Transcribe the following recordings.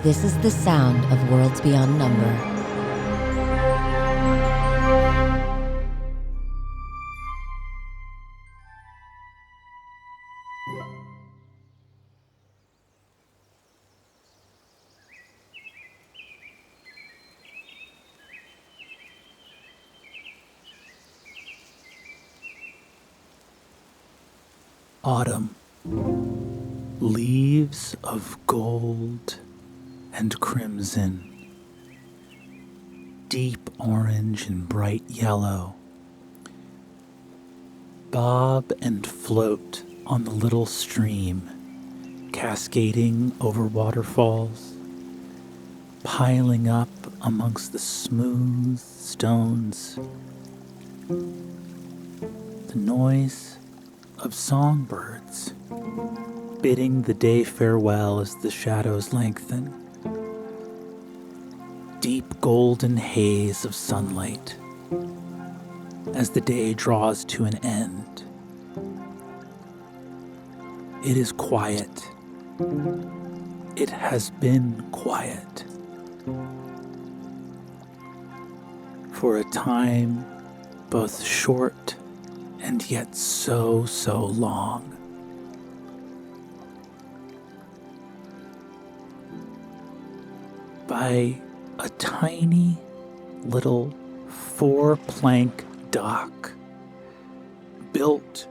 This is the sound of worlds beyond number. Autumn. Leaves of gold and crimson, deep orange and bright yellow, bob and float on the little stream, cascading over waterfalls, piling up amongst the smooth stones. The noise of songbirds bidding the day farewell as the shadows lengthen. Deep golden haze of sunlight as the day draws to an end. It is quiet. It has been quiet. For a time both short and yet so long. By a tiny little 4-plank dock built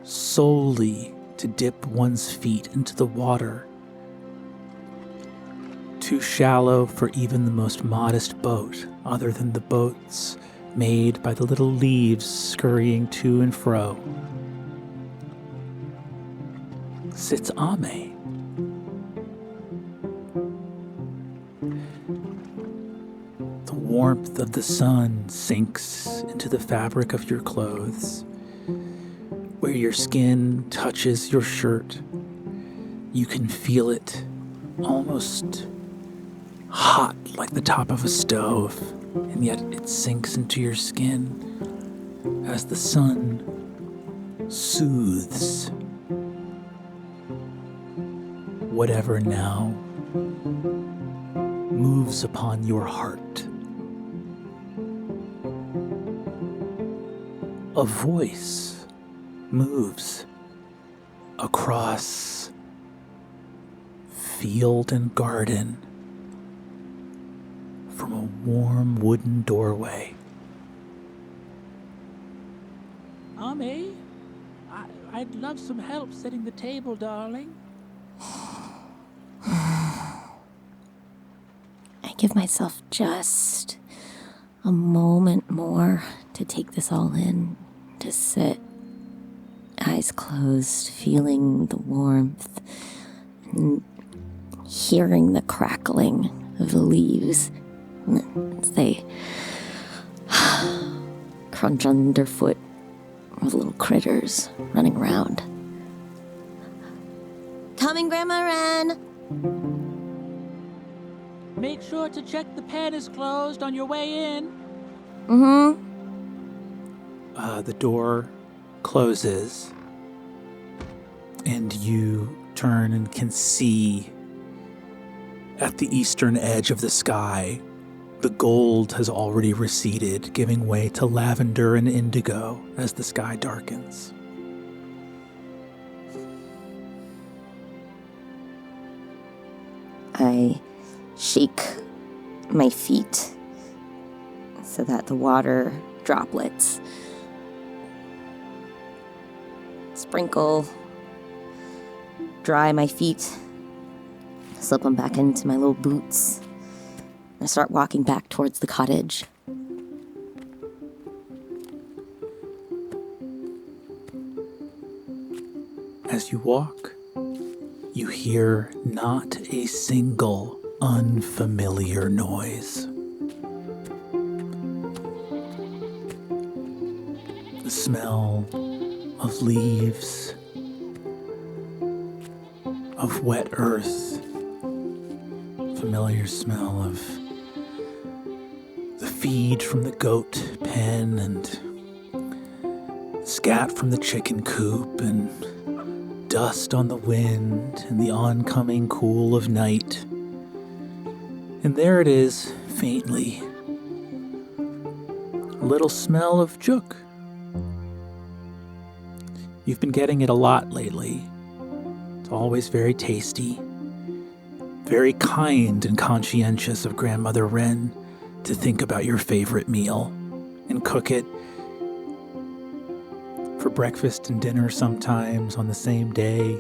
solely to dip one's feet into the water, too shallow for even the most modest boat other than the boats made by the little leaves scurrying to and fro, sits Ame. The warmth of the sun sinks into the fabric of your clothes. Where your skin touches your shirt, you can feel it almost hot like the top of a stove, and yet it sinks into your skin as the sun soothes whatever now moves upon your heart. A voice moves across field and garden from a warm wooden doorway. Ame, I'd love some help setting the table, darling. I give myself just a moment more to take this all in, to sit, eyes closed, feeling the warmth, and hearing the crackling of the leaves as they crunch underfoot with little critters running around. Coming, Grandma Wren! Make sure to check the pen is closed on your way in. Mm-hmm. The door closes, and you turn and can see at the eastern edge of the sky, the gold has already receded, giving way to lavender and indigo as the sky darkens. I shake my feet so that the water droplets sprinkle, dry my feet, slip them back into my little boots, and I start walking back towards the cottage. As you walk, you hear not a single unfamiliar noise. The smell of leaves, of wet earth, familiar smell of the feed from the goat pen and scat from the chicken coop and dust on the wind and the oncoming cool of night And there it is, faintly. A little smell of juk. You've been getting it a lot lately. It's always very tasty. Very kind and conscientious of Grandmother Wren to think about your favorite meal and cook it for breakfast and dinner sometimes on the same day.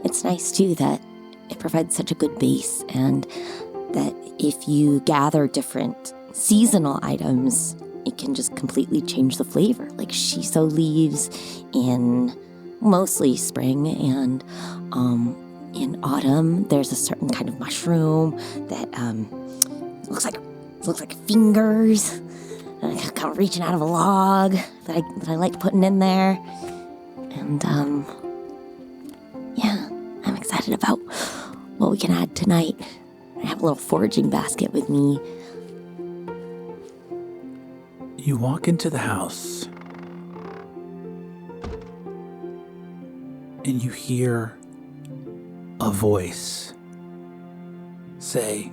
It's nice, too, that it provides such a good base, and that if you gather different seasonal items, it can just completely change the flavor. Like shiso leaves in mostly spring, and in autumn, there's a certain kind of mushroom that looks like fingers, kind of reaching out of a log that I like putting in there. And yeah, I'm excited about what we can add tonight. I have a little foraging basket with me. You walk into the house and you hear a voice say,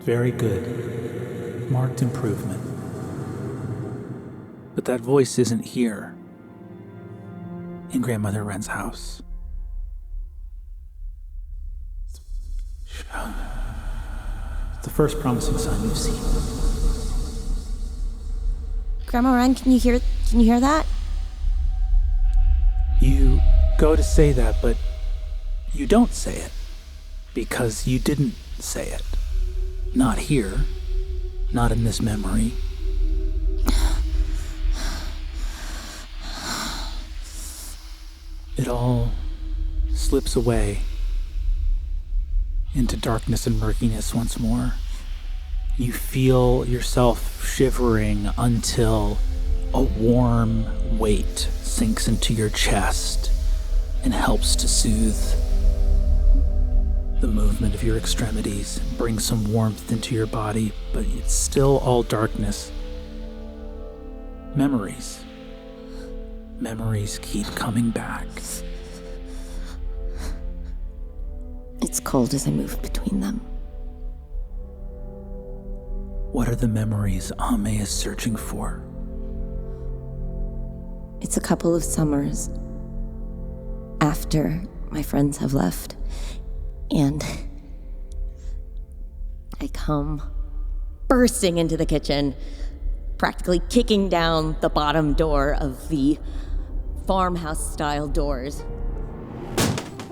"Very good. Marked improvement." But that voice isn't here in Grandmother Wren's house. It's the first promising sign you've seen. Grandma Wren, can you hear that? You go to say that, but you don't say it because you didn't say it. Not here. Not in this memory. It all slips away into darkness and murkiness once more. You feel yourself shivering until a warm weight sinks into your chest and helps to soothe the movement of your extremities, bring some warmth into your body, but it's still all darkness. Memories. Memories keep coming back. It's cold as I move between them. What are the memories Ame is searching for? It's a couple of summers after my friends have left, and I come bursting into the kitchen, practically kicking down the bottom door of the farmhouse-style doors.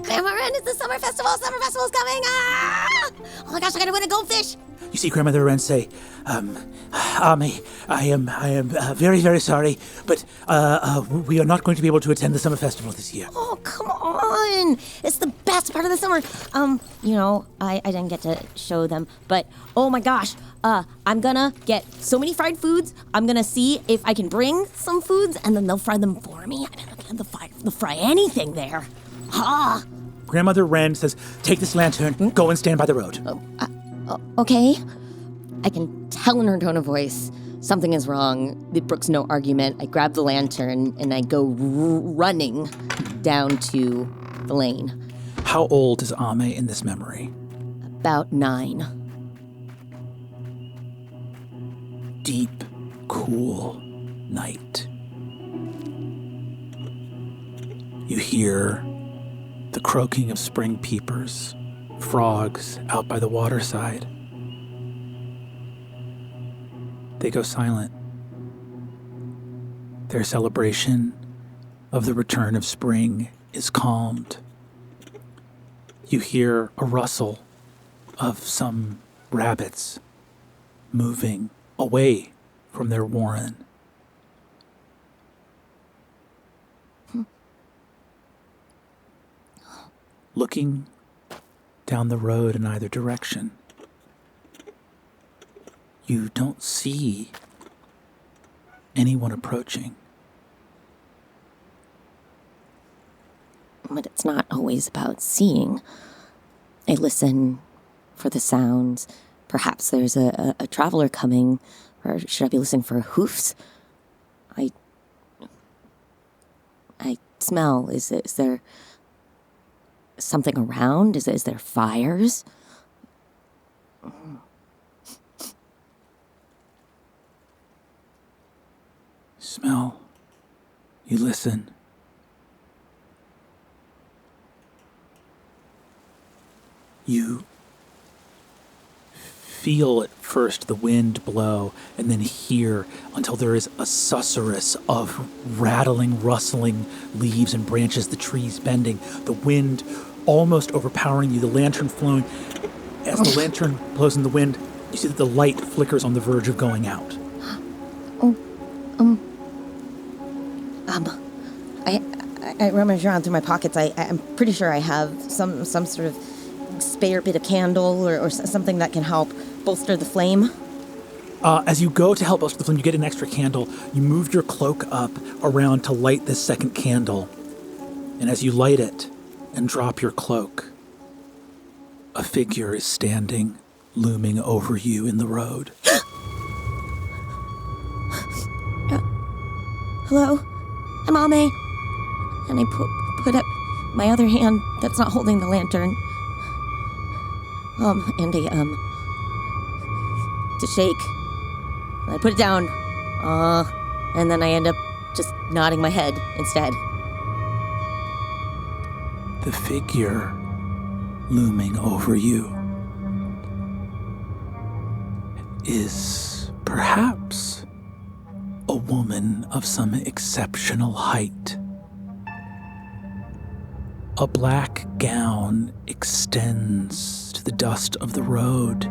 Grandma Wren, it's the summer festival! Summer festival's coming! Ah! Oh my gosh, I gotta win a goldfish! You see Grandmother Wren say, Ame, I am very, very sorry, but we are not going to be able to attend the summer festival this year. Oh, come on! It's the best part of the summer. I didn't get to show them, but oh my gosh, I'm gonna get so many fried foods. I'm gonna see if I can bring some foods, and then they'll fry them for me. I mean, they'll fry anything there. Ha! Grandmother Wren says, take this lantern, go and stand by the road. Okay. I can tell in her tone of voice something is wrong. It brooks no argument. I grab the lantern and I go running down to the lane. How old is Ame in this memory? About 9. Deep, cool night. You hear the croaking of spring peepers, frogs out by the waterside. They go silent. Their celebration of the return of spring is calmed. You hear a rustle of some rabbits moving away from their warren. Looking down the road in either direction, you don't see anyone approaching. But it's not always about seeing. I listen for the sounds. Perhaps there's a traveler coming, or should I be listening for hoofs? I smell. Is there something around? Is there fires? Smell. You listen. You feel at first the wind blow and then hear until there is a susurrus of rattling, rustling leaves and branches, the trees bending, the wind almost overpowering you, the lantern flowing. As the lantern blows in the wind, you see that the light flickers on the verge of going out. I rummage around through my pockets. I'm pretty sure I have some sort of spare bit of candle or something that can help bolster the flame. As you go to help bolster the flame, you get an extra candle. You move your cloak up around to light this second candle. And as you light it and drop your cloak, a figure is standing, looming over you in the road. Hello? I'm Ame. And I put up my other hand that's not holding the lantern. And to shake. I put it down. And then I end up just nodding my head instead. The figure looming over you is perhaps a woman of some exceptional height. A black gown extends to the dust of the road,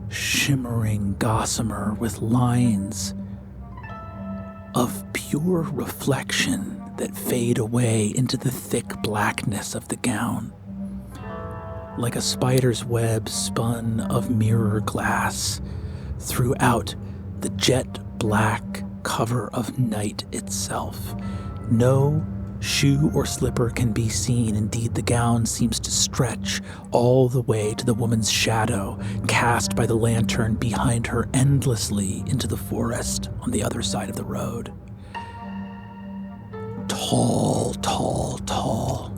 shimmering gossamer with lines of pure reflection that fade away into the thick blackness of the gown, like a spider's web spun of mirror glass throughout the jet black cover of night itself. No shoe or slipper can be seen. Indeed, the gown seems to stretch all the way to the woman's shadow, cast by the lantern behind her endlessly into the forest on the other side of the road. Tall, tall, tall.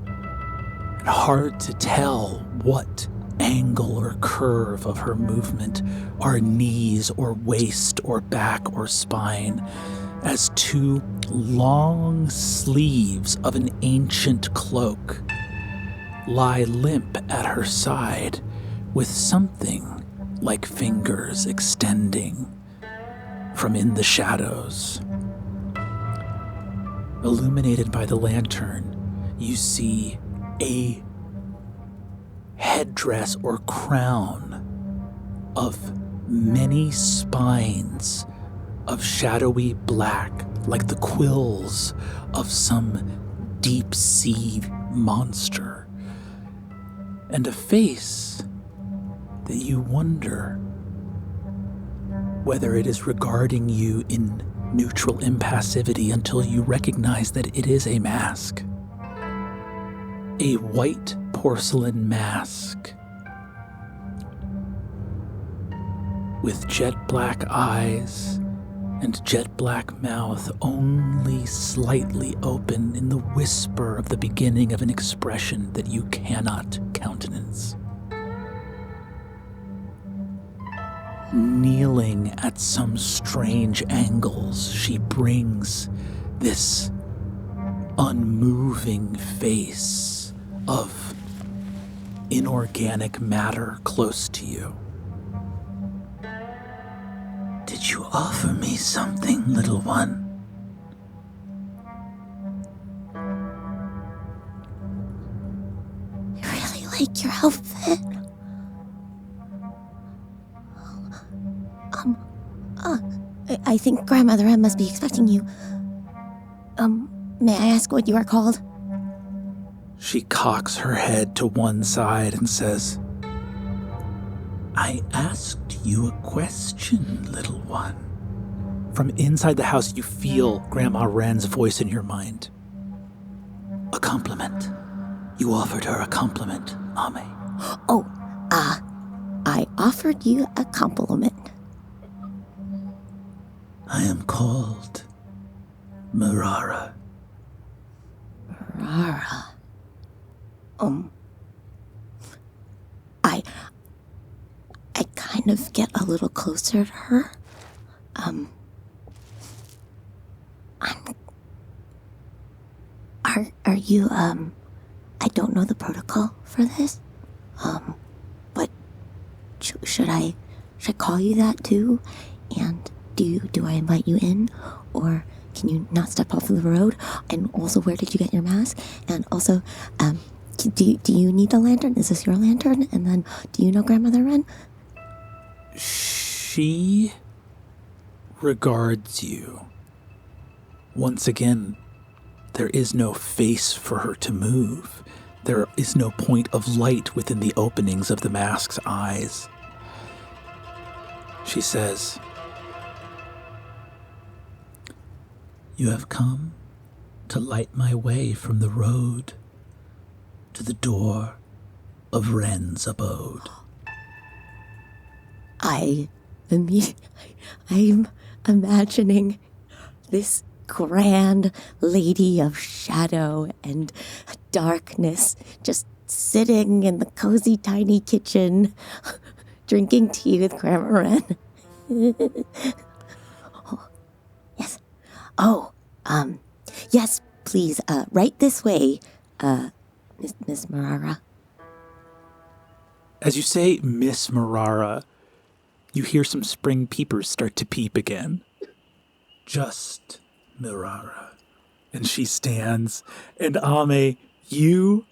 And hard to tell what angle or curve of her movement are knees or waist or back or spine, as two long sleeves of an ancient cloak lie limp at her side, with something like fingers extending from in the shadows. Illuminated by the lantern, you see a headdress or crown of many spines of shadowy black, like the quills of some deep-sea monster, and a face that you wonder whether it is regarding you in neutral impassivity until you recognize that it is a mask. A white porcelain mask with jet black eyes and jet black mouth only slightly open in the whisper of the beginning of an expression that you cannot countenance. Kneeling at some strange angles, she brings this unmoving face of inorganic matter close to you. Did you offer me something, little one? I really like your outfit. I think Grandmother M must be expecting you. May I ask what you are called? She cocks her head to one side and says, I asked you a question, little one. From inside the house, you feel Grandma Wren's voice in your mind. A compliment. You offered her a compliment, Ame. I offered you a compliment. I am called Marara. Marara. I kind of get a little closer to her. Are you, I don't know the protocol for this, but should I call you that too? And do I invite you in, or can you not step off of the road? And also, where did you get your mask? And also, do you need a lantern? Is this your lantern? And then, do you know Grandmother Wren? She regards you. Once again, there is no face for her to move. There is no point of light within the openings of the mask's eyes. She says, "You have come to light my way from the road to the door of Wren's abode." I'm imagining this grand lady of shadow and darkness just sitting in the cozy tiny kitchen drinking tea with Grandma Wren. Oh, yes. Oh, yes, please, right this way, Miss Marara. As you say Miss Marara, you hear some spring peepers start to peep again. Just Marara. And she stands, and Ame, you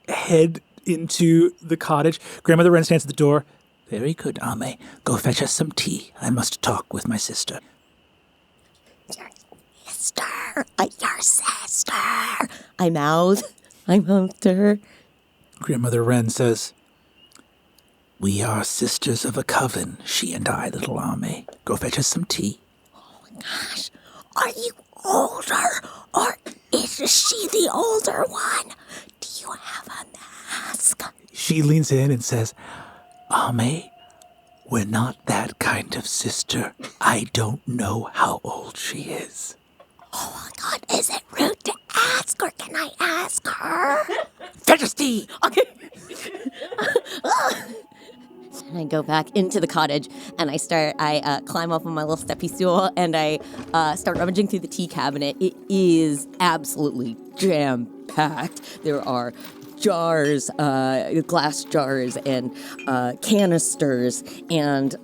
head into the cottage. Grandmother Wren stands at the door. "Very good, Ame. Go fetch us some tea. I must talk with my sister." Your sister. I mouthed to her. Grandmother Wren says, "We are sisters of a coven, she and I, little Ame. Go fetch us some tea." Oh my gosh, are you older, or is she the older one? Do you have a mask? She leans in and says, "Ame, we're not that kind of sister. I don't know how old she is." Oh my God, is it rude to ask, or can I ask her? Fetch us tea! Okay. And I go back into the cottage, and I climb up on my little steppy stool, and I start rummaging through the tea cabinet. It is absolutely jam-packed. There are jars, glass jars, and canisters, and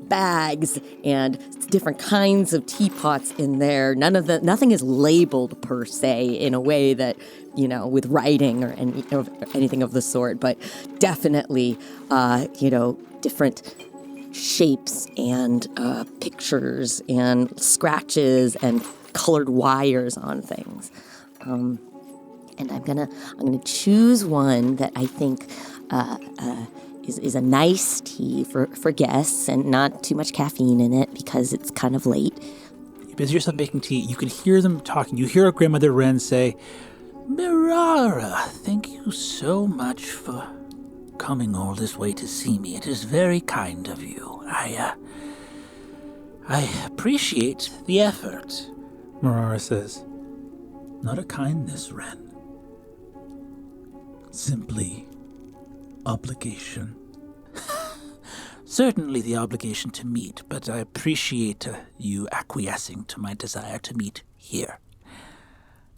bags, and different kinds of teapots in there. Nothing is labeled per se in a way that, with writing or anything of the sort, but definitely, different shapes and pictures and scratches and colored wires on things. And I'm gonna choose one that I think is a nice tea for guests and not too much caffeine in it because it's kind of late. You busy yourself making tea. You can hear them talking. You hear Grandmother Wren say, "Marara, thank you so much for coming all this way to see me. It is very kind of you. I appreciate the effort." Marara says, "Not a kindness, Wren. Simply obligation." "Certainly the obligation to meet, but I appreciate you acquiescing to my desire to meet here."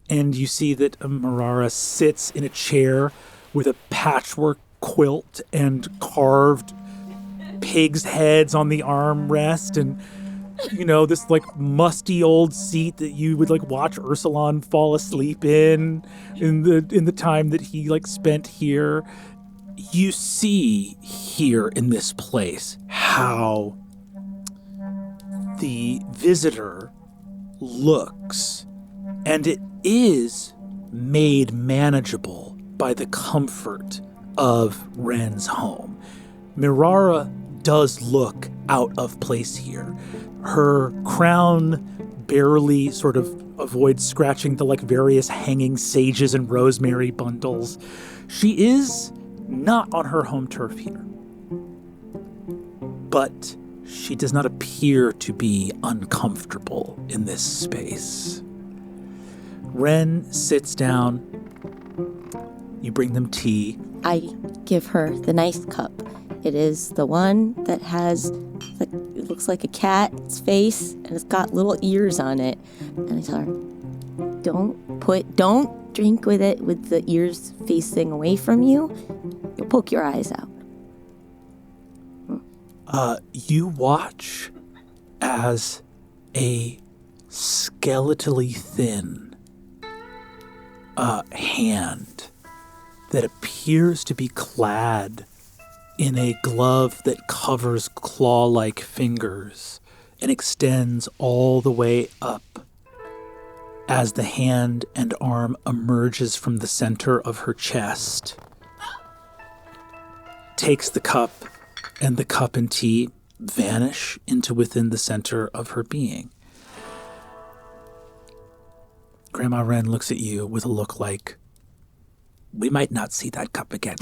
And you see that Marara sits in a chair with a patchwork quilt and carved pigs' heads on the armrest, and this musty old seat that you would watch Ursulon fall asleep in the time that he spent here. You see here in this place how the visitor looks, and it is made manageable by the comfort of Wren's home. Marara does look out of place here. Her crown barely sort of avoids scratching the various hanging sages and rosemary bundles. She is not on her home turf here. But she does not appear to be uncomfortable in this space. Wren sits down, You bring them tea. I give her the nice cup. It is the one that has, it looks like a cat's face, and it's got little ears on it. And I tell her, don't drink with it with the ears facing away from you. You'll poke your eyes out. You watch as a skeletally thin hand that appears to be clad in a glove that covers claw-like fingers and extends all the way up as the hand and arm emerges from the center of her chest, takes the cup, and the cup and tea vanish into within the center of her being. Grandma Wren looks at you with a look like, we might not see that cup again.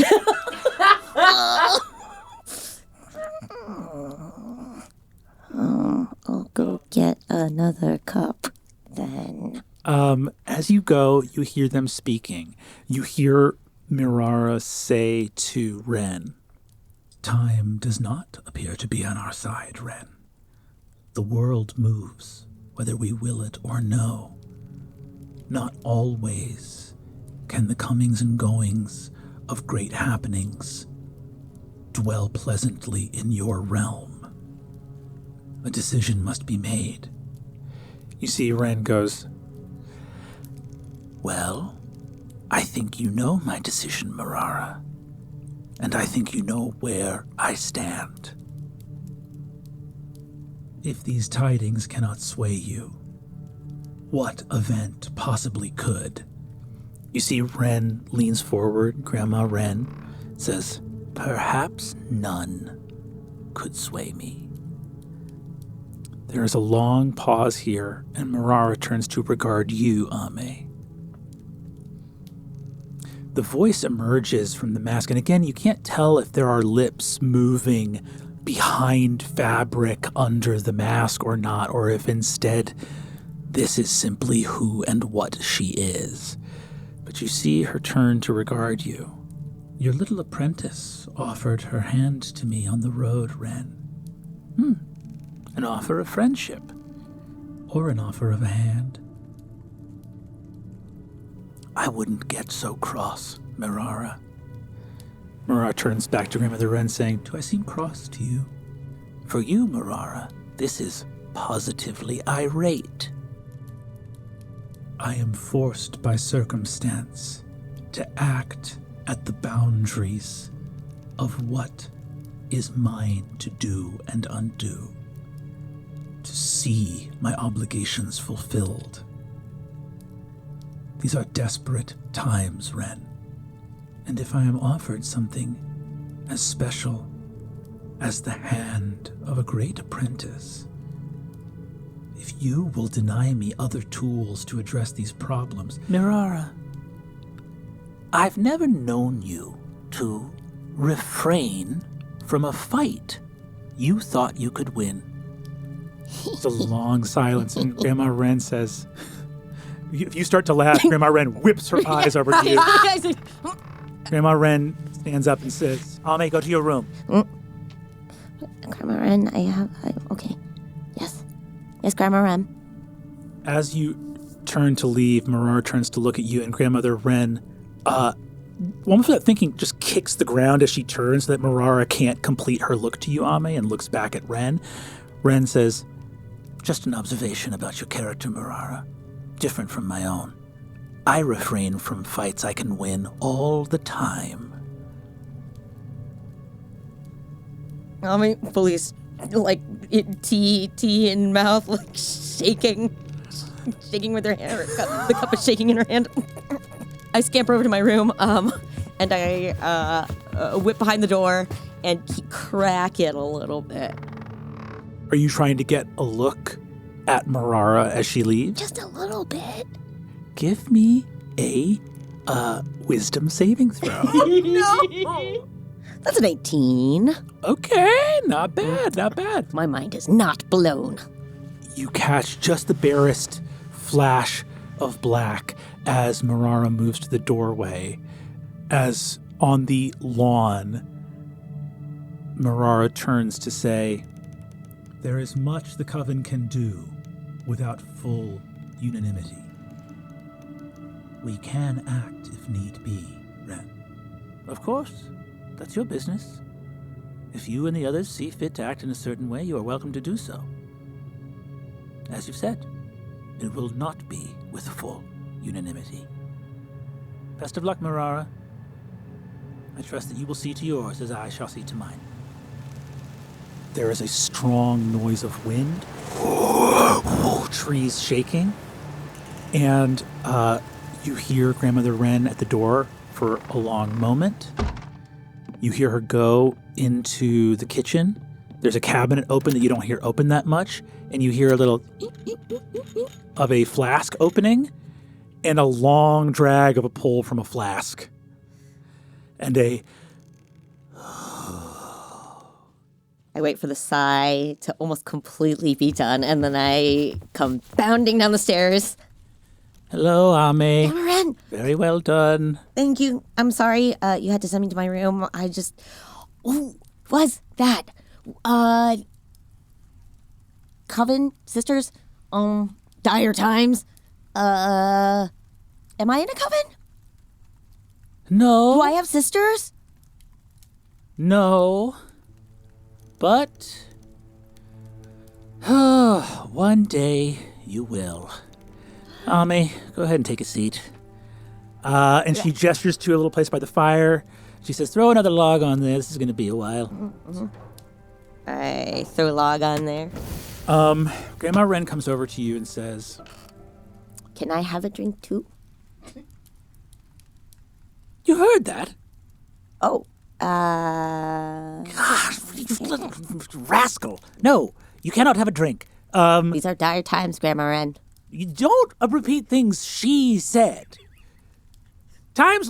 I'll go get another cup then. As you go, you hear them speaking. You hear Marara say to Wren, time does not appear to be on our side, Wren. The world moves, whether we will it or no. Not always can the comings and goings of great happenings dwell pleasantly in your realm. A decision must be made. You see, Wren goes, well, I think you know my decision, Marara. And I think you know where I stand. If these tidings cannot sway you, what event possibly could? You see, Wren leans forward. Grandma Wren says, perhaps none could sway me. There is a long pause here, and Marara turns to regard you, Ame. The voice emerges from the mask, and again, you can't tell if there are lips moving behind fabric under the mask or not, or if instead this is simply who and what she is. But you see her turn to regard you. Your little apprentice offered her hand to me on the road, Wren. An offer of friendship, or an offer of a hand. I wouldn't get so cross, Marara. Marara turns back to Grandmother Wren, saying, do I seem cross to you? For you, Marara, this is positively irate. I am forced by circumstance to act at the boundaries of what is mine to do and undo, to see my obligations fulfilled. These are desperate times, Wren, and if I am offered something as special as the hand of a great apprentice, if you will deny me other tools to address these problems... Marara, I've never known you to refrain from a fight you thought you could win. It's a long silence, and Grandma Wren says... If you start to laugh, Grandma Wren whips her eyes over to you. Grandma Wren stands up and says, Ame, go to your room. Grandma Wren, okay. Yes, Grandma Wren. As you turn to leave, Marara turns to look at you, and Grandmother Wren, almost without thinking, just kicks the ground as she turns so that Marara can't complete her look to you, Ame, and looks back at Wren. Wren says, just an observation about your character, Marara. Different from my own. I refrain from fights I can win all the time. Fully, tea in mouth, shaking with her hand. The cup is shaking in her hand. I scamper over to my room, and I whip behind the door and crack it a little bit. Are you trying to get a look at Marara as she leaves? Just a little bit. Give me a wisdom saving throw. No! That's an 18. Okay, not bad. My mind is not blown. You catch just the barest flash of black as Marara moves to the doorway. As on the lawn, Marara turns to say, "There is much the Coven can do without full unanimity. We can act if need be, Ren." Of course. That's your business. If you and the others see fit to act in a certain way, you are welcome to do so. As you've said, it will not be with full unanimity. Best of luck, Marara. I trust that you will see to yours as I shall see to mine. There is a strong noise of wind, trees shaking, and you hear Grandmother Wren at the door for a long moment. You hear her go into the kitchen. There's a cabinet open that you don't hear open that much, and you hear a little of a flask opening and a long drag of a pull from a flask. And I wait for the sigh to almost completely be done, and then I come bounding down the stairs. Hello, Ame. Cameron! Very well done. Thank you. I'm sorry you had to send me to my room. Oh, was that? Coven? Sisters? Dire times? Am I in a coven? No. Do I have sisters? No. But one day you will. Ame, go ahead and take a seat. and she gestures to a little place by the fire. She says, "Throw another log on there. This is going to be a while." Mm-hmm. I throw a log on there. Grandma Wren comes over to you and says, "Can I have a drink too?" "You heard that?" Oh, Gosh, rascal. No, you cannot have a drink. These are dire times, Grandma Wren. You don't repeat things she said. Times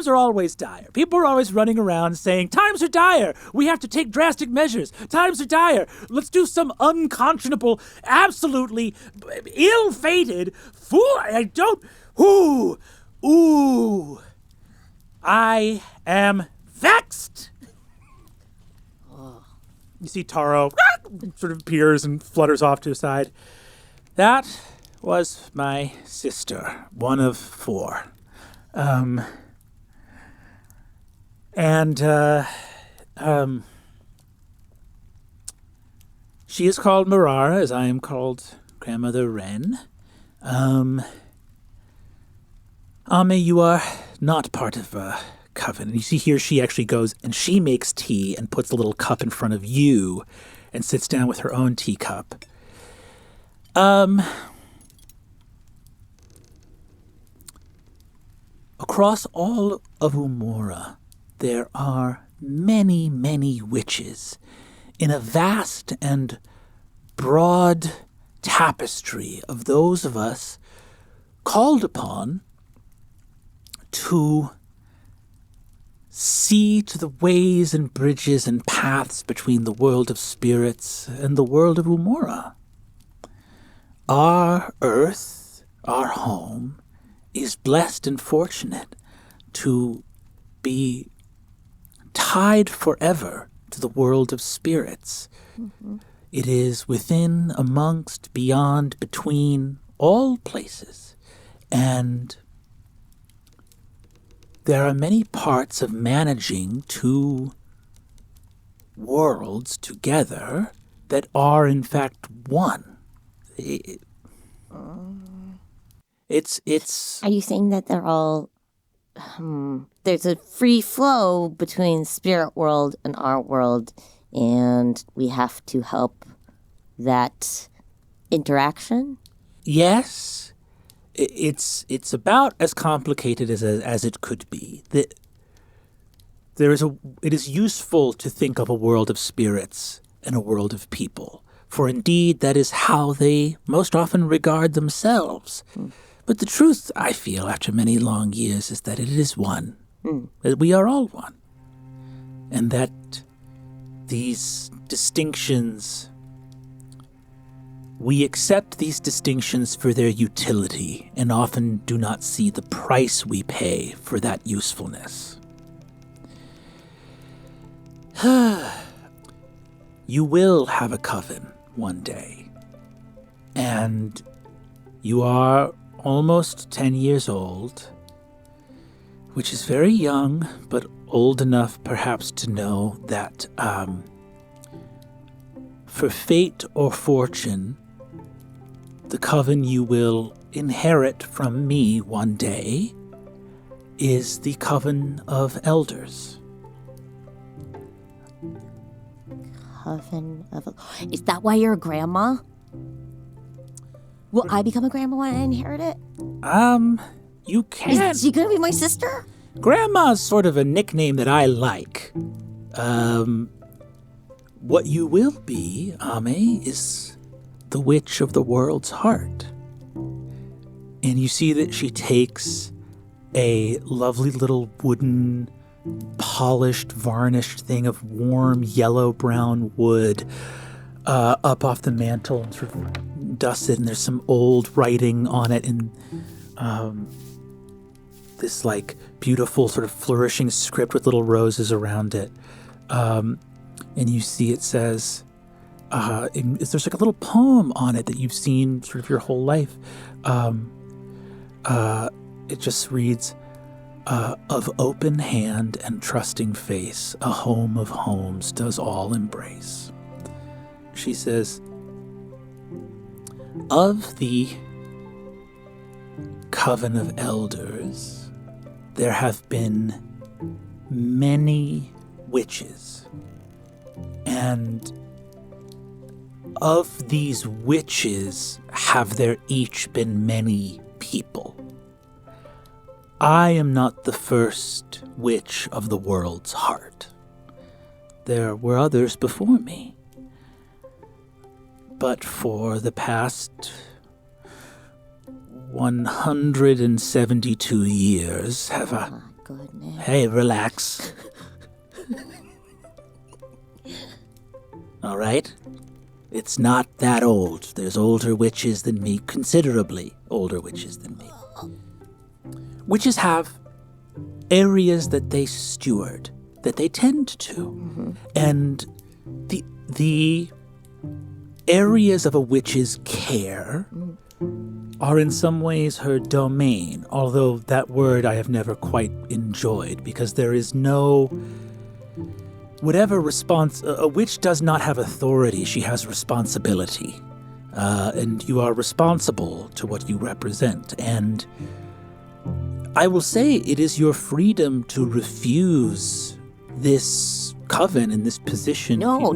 are always dire. People are always running around saying, times are dire. We have to take drastic measures. Times are dire. Let's do some unconscionable, absolutely ill-fated fool. I am vexed. You see Taro sort of appears and flutters off to the side. That was my sister, one of 4. She is called Marara, as I am called Grandmother Wren. Ame, you are not part of Coven. You see here she actually goes and she makes tea and puts a little cup in front of you and sits down with her own teacup. Across all of Umora, there are many, many witches in a vast and broad tapestry of those of us called upon to see to the ways and bridges and paths between the world of spirits and the world of Umora. Our earth, our home, is blessed and fortunate to be tied forever to the world of spirits. Mm-hmm. It is within, amongst, beyond, between all places. And there are many parts of managing 2 worlds together that are, in fact, one. It's. Are you saying that they're all? There's a free flow between spirit world and our world, and we have to help that interaction? Yes, it's about as complicated as it could be. It is useful to think of a world of spirits and a world of people, for indeed that is how they most often regard themselves. But the truth, I feel, after many long years, is that it is one. That we are all one. And that these distinctions We accept these distinctions for their utility and often do not see the price we pay for that usefulness. You will have a coven one day, and you are almost 10 years old, which is very young, but old enough perhaps to know that for fate or fortune, the coven you will inherit from me one day is the Coven of Elders. Coven of... Is that why you're a grandma? Will I become a grandma when I inherit it? You can. Is she gonna be my sister? Grandma's sort of a nickname that I like. What you will be, Ame, is the Witch of the World's Heart. And you see that she takes a lovely little wooden, polished, varnished thing of warm yellow-brown wood up off the mantle and sort of dusts it, and there's some old writing on it in this, like, beautiful sort of flourishing script with little roses around it. And you see it says, there's like a little poem on it that you've seen sort of your whole life. It just reads, of open hand and trusting face, a home of homes does all embrace. She says, of the Coven of Elders, there have been many witches. And of these witches have there each been many people. I am not the first witch of the world's heart. There were others before me. But for the past 172 years have I... Oh, my goodness. Hey, relax. All right? It's not that old. There's older witches than me, considerably older witches than me. Witches have areas that they steward, that they tend to. Mm-hmm. And the areas of a witch's care are in some ways her domain, although that word I have never quite enjoyed, because there is no... Whatever response, a witch does not have authority, she has responsibility. And you are responsible to what you represent. And I will say it is your freedom to refuse this coven and this position. No.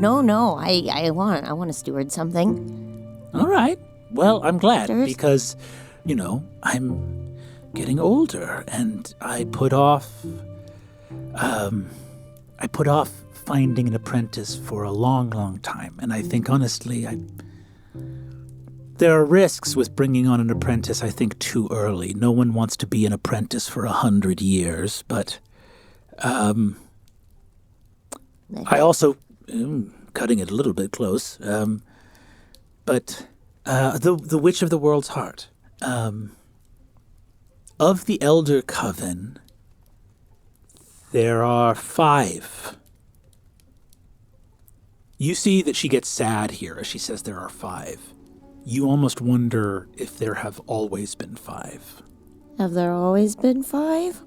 I want to steward something. All right. Well, I'm glad because, I'm getting older and I put off finding an apprentice for a long, long time. And I think, honestly, there are risks with bringing on an apprentice, I think, too early. No one wants to be an apprentice for 100 years, but I also, cutting it a little bit close, but the Witch of the World's Heart, of the Elder Coven, there are 5. You see that she gets sad here as she says there are 5. You almost wonder if there have always been 5. Have there always been 5?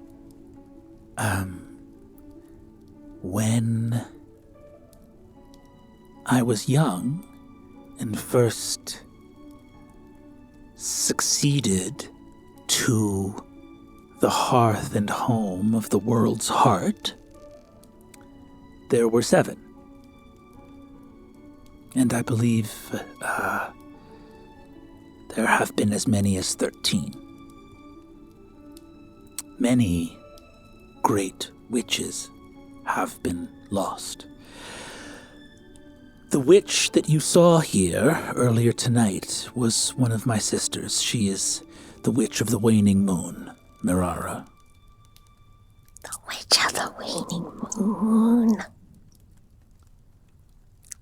When I was young and first succeeded to the hearth and home of the world's heart, there were 7. And I believe there have been as many as 13. Many great witches have been lost. The witch that you saw here earlier tonight was one of my sisters. She is the Witch of the Waning Moon, Marara. The Witch of the Waning Moon.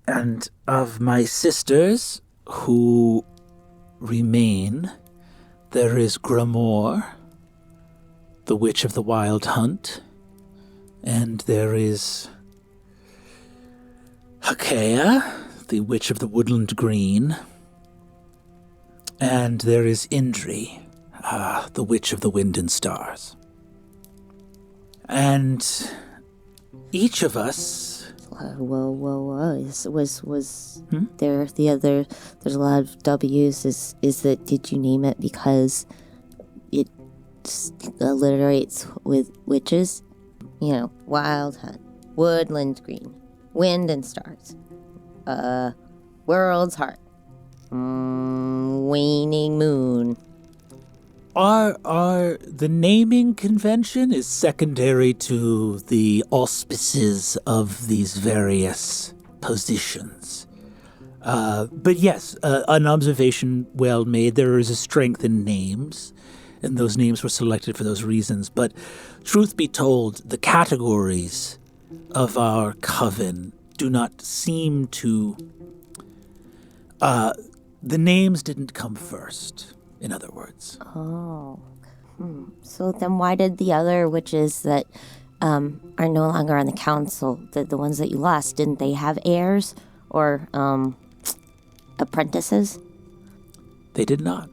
And of my sisters, who remain, there is Grimoire, the Witch of the Wild Hunt, and there is Hakea, the Witch of the Woodland Green, and there is Indri, the Witch of the Wind and Stars. And each of us... Was there the other... There's a lot of W's. Is that... Did you name it because it alliterates with witches? You know, Wild Hunt, Woodland Green, Wind and Stars, World's Heart, Waning Moon. The naming convention is secondary to the auspices of these various positions. But yes, an observation well made. There is a strength in names, and those names were selected for those reasons. But truth be told, the categories of our coven do not seem to... the names didn't come first, in other words. Oh. So then why did the other witches that are no longer on the council, the ones that you lost, didn't they have heirs or apprentices? They did not.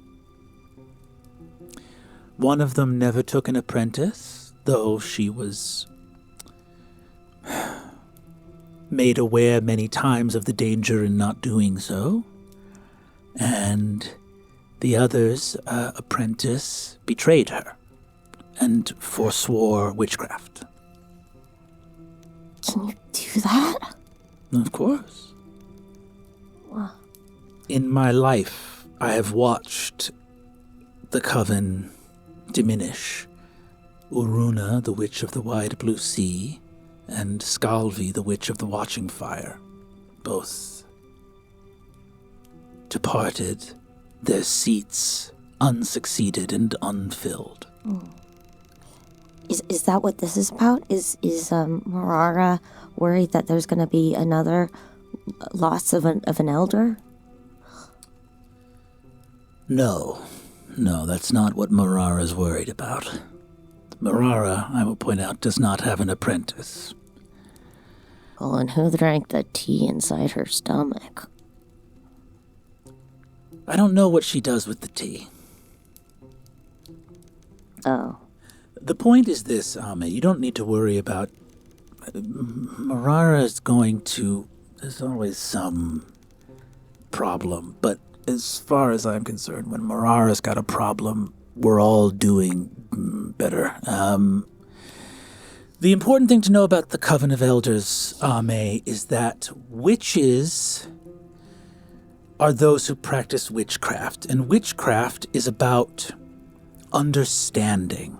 One of them never took an apprentice, though she was made aware many times of the danger in not doing so. And the other's apprentice betrayed her and forswore witchcraft. Can you do that? Of course. Wow. In my life, I have watched the coven diminish. Uruna, the Witch of the Wide Blue Sea, and Skalvi, the Witch of the Watching Fire, both departed, their seats unsucceeded and unfilled. Is that what this is about? Is Marara worried that there's going to be another loss of an elder? No, that's not what Marara's worried about. Marara, I will point out, does not have an apprentice. Well, and who drank the tea inside her stomach? I don't know what she does with the tea. Oh. The point is this, Ame, you don't need to worry about... Marara is going to... There's always some problem, but as far as I'm concerned, when Marara's got a problem, we're all doing better. The important thing to know about the Coven of Elders, Ame, is that witches are those who practice witchcraft, and witchcraft is about understanding.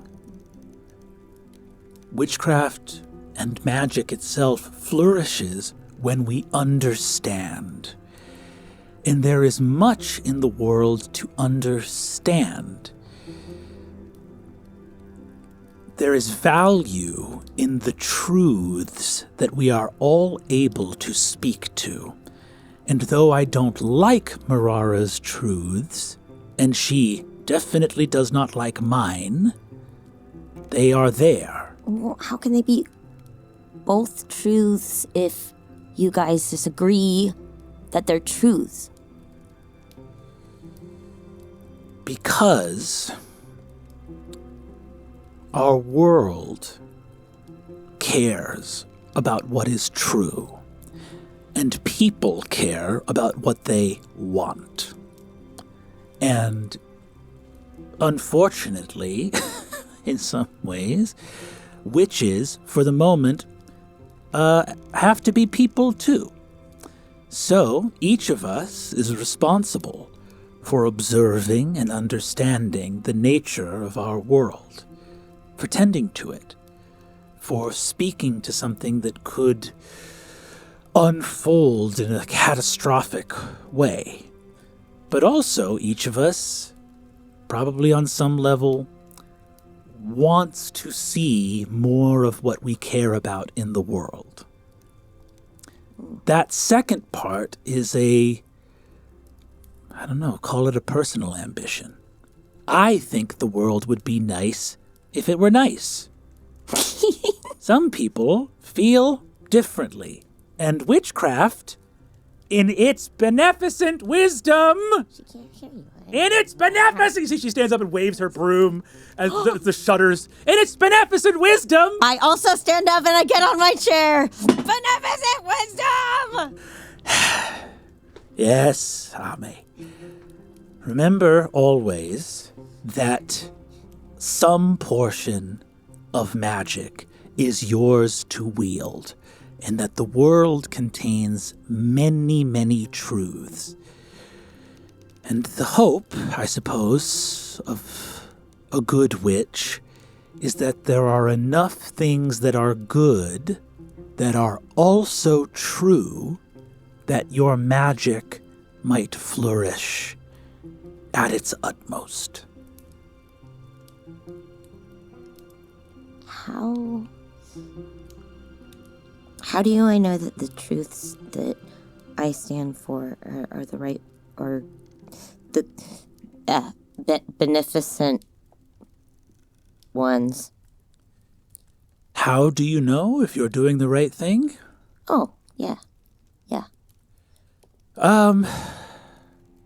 Witchcraft and magic itself flourishes when we understand. And there is much in the world to understand. There is value in the truths that we are all able to speak to. And though I don't like Marara's truths, and she definitely does not like mine, they are there. Well, how can they be both truths if you guys disagree that they're truths? Because our world cares about what is true, and people care about what they want. And unfortunately, in some ways, witches, for the moment, have to be people too. So each of us is responsible for observing and understanding the nature of our world, for tending to it, for speaking to something that could unfold in a catastrophic way. But also, each of us, probably on some level, wants to see more of what we care about in the world. That second part is a I don't know, call it a personal ambition. I think the world would be nice if it were nice. Some people feel differently, and witchcraft, in its beneficent wisdom, in its beneficent, see, she stands up and waves her broom as the shutters. In its beneficent wisdom, I also stand up and I get on my chair. Beneficent wisdom! yes, Ame. Remember always that some portion of magic is yours to wield, and that the world contains many, many truths. And the hope, I suppose, of a good witch is that there are enough things that are good that are also true that your magic might flourish at its utmost. How do I know that the truths that I stand for are the right, or the beneficent ones? How do you know if you're doing the right thing? Oh, yeah.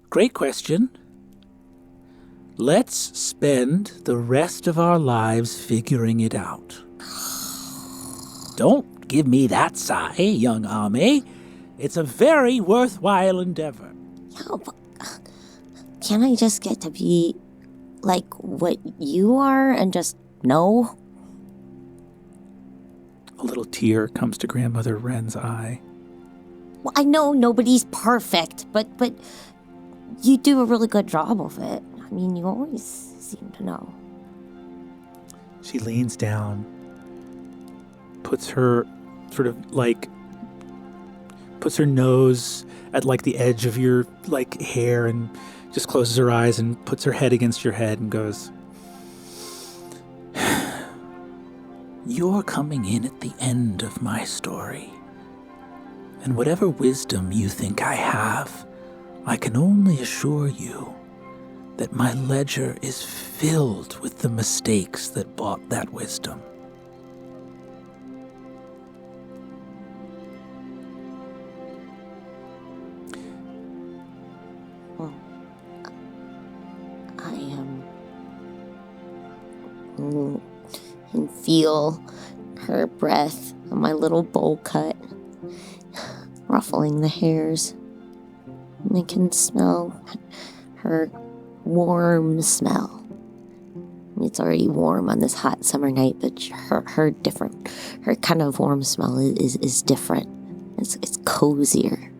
Great question. Let's spend the rest of our lives figuring it out. Don't give me that sigh, young Ame. It's a very worthwhile endeavor. Yeah, but can't I just get to be like what you are and just know? A little tear comes to Grandmother Wren's eye. Well, I know nobody's perfect, but you do a really good job of it. I mean, you always seem to know. She leans down, puts her puts her nose at the edge of your hair and just closes her eyes and puts her head against your head and goes, You're coming in at the end of my story. And whatever wisdom you think I have, I can only assure you that my ledger is filled with the mistakes that bought that wisdom. Well, I can feel her breath on my little bowl cut, ruffling the hairs. And I can smell her warm smell. It's already warm on this hot summer night, but her kind of warm smell is different. It's cozier.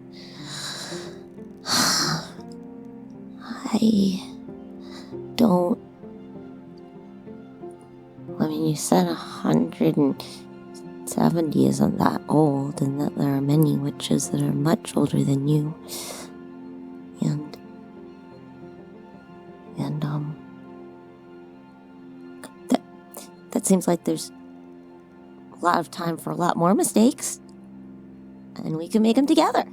You said 170 isn't that old, and that there are many witches that are much older than you. And that seems like there's a lot of time for a lot more mistakes, and we can make them together.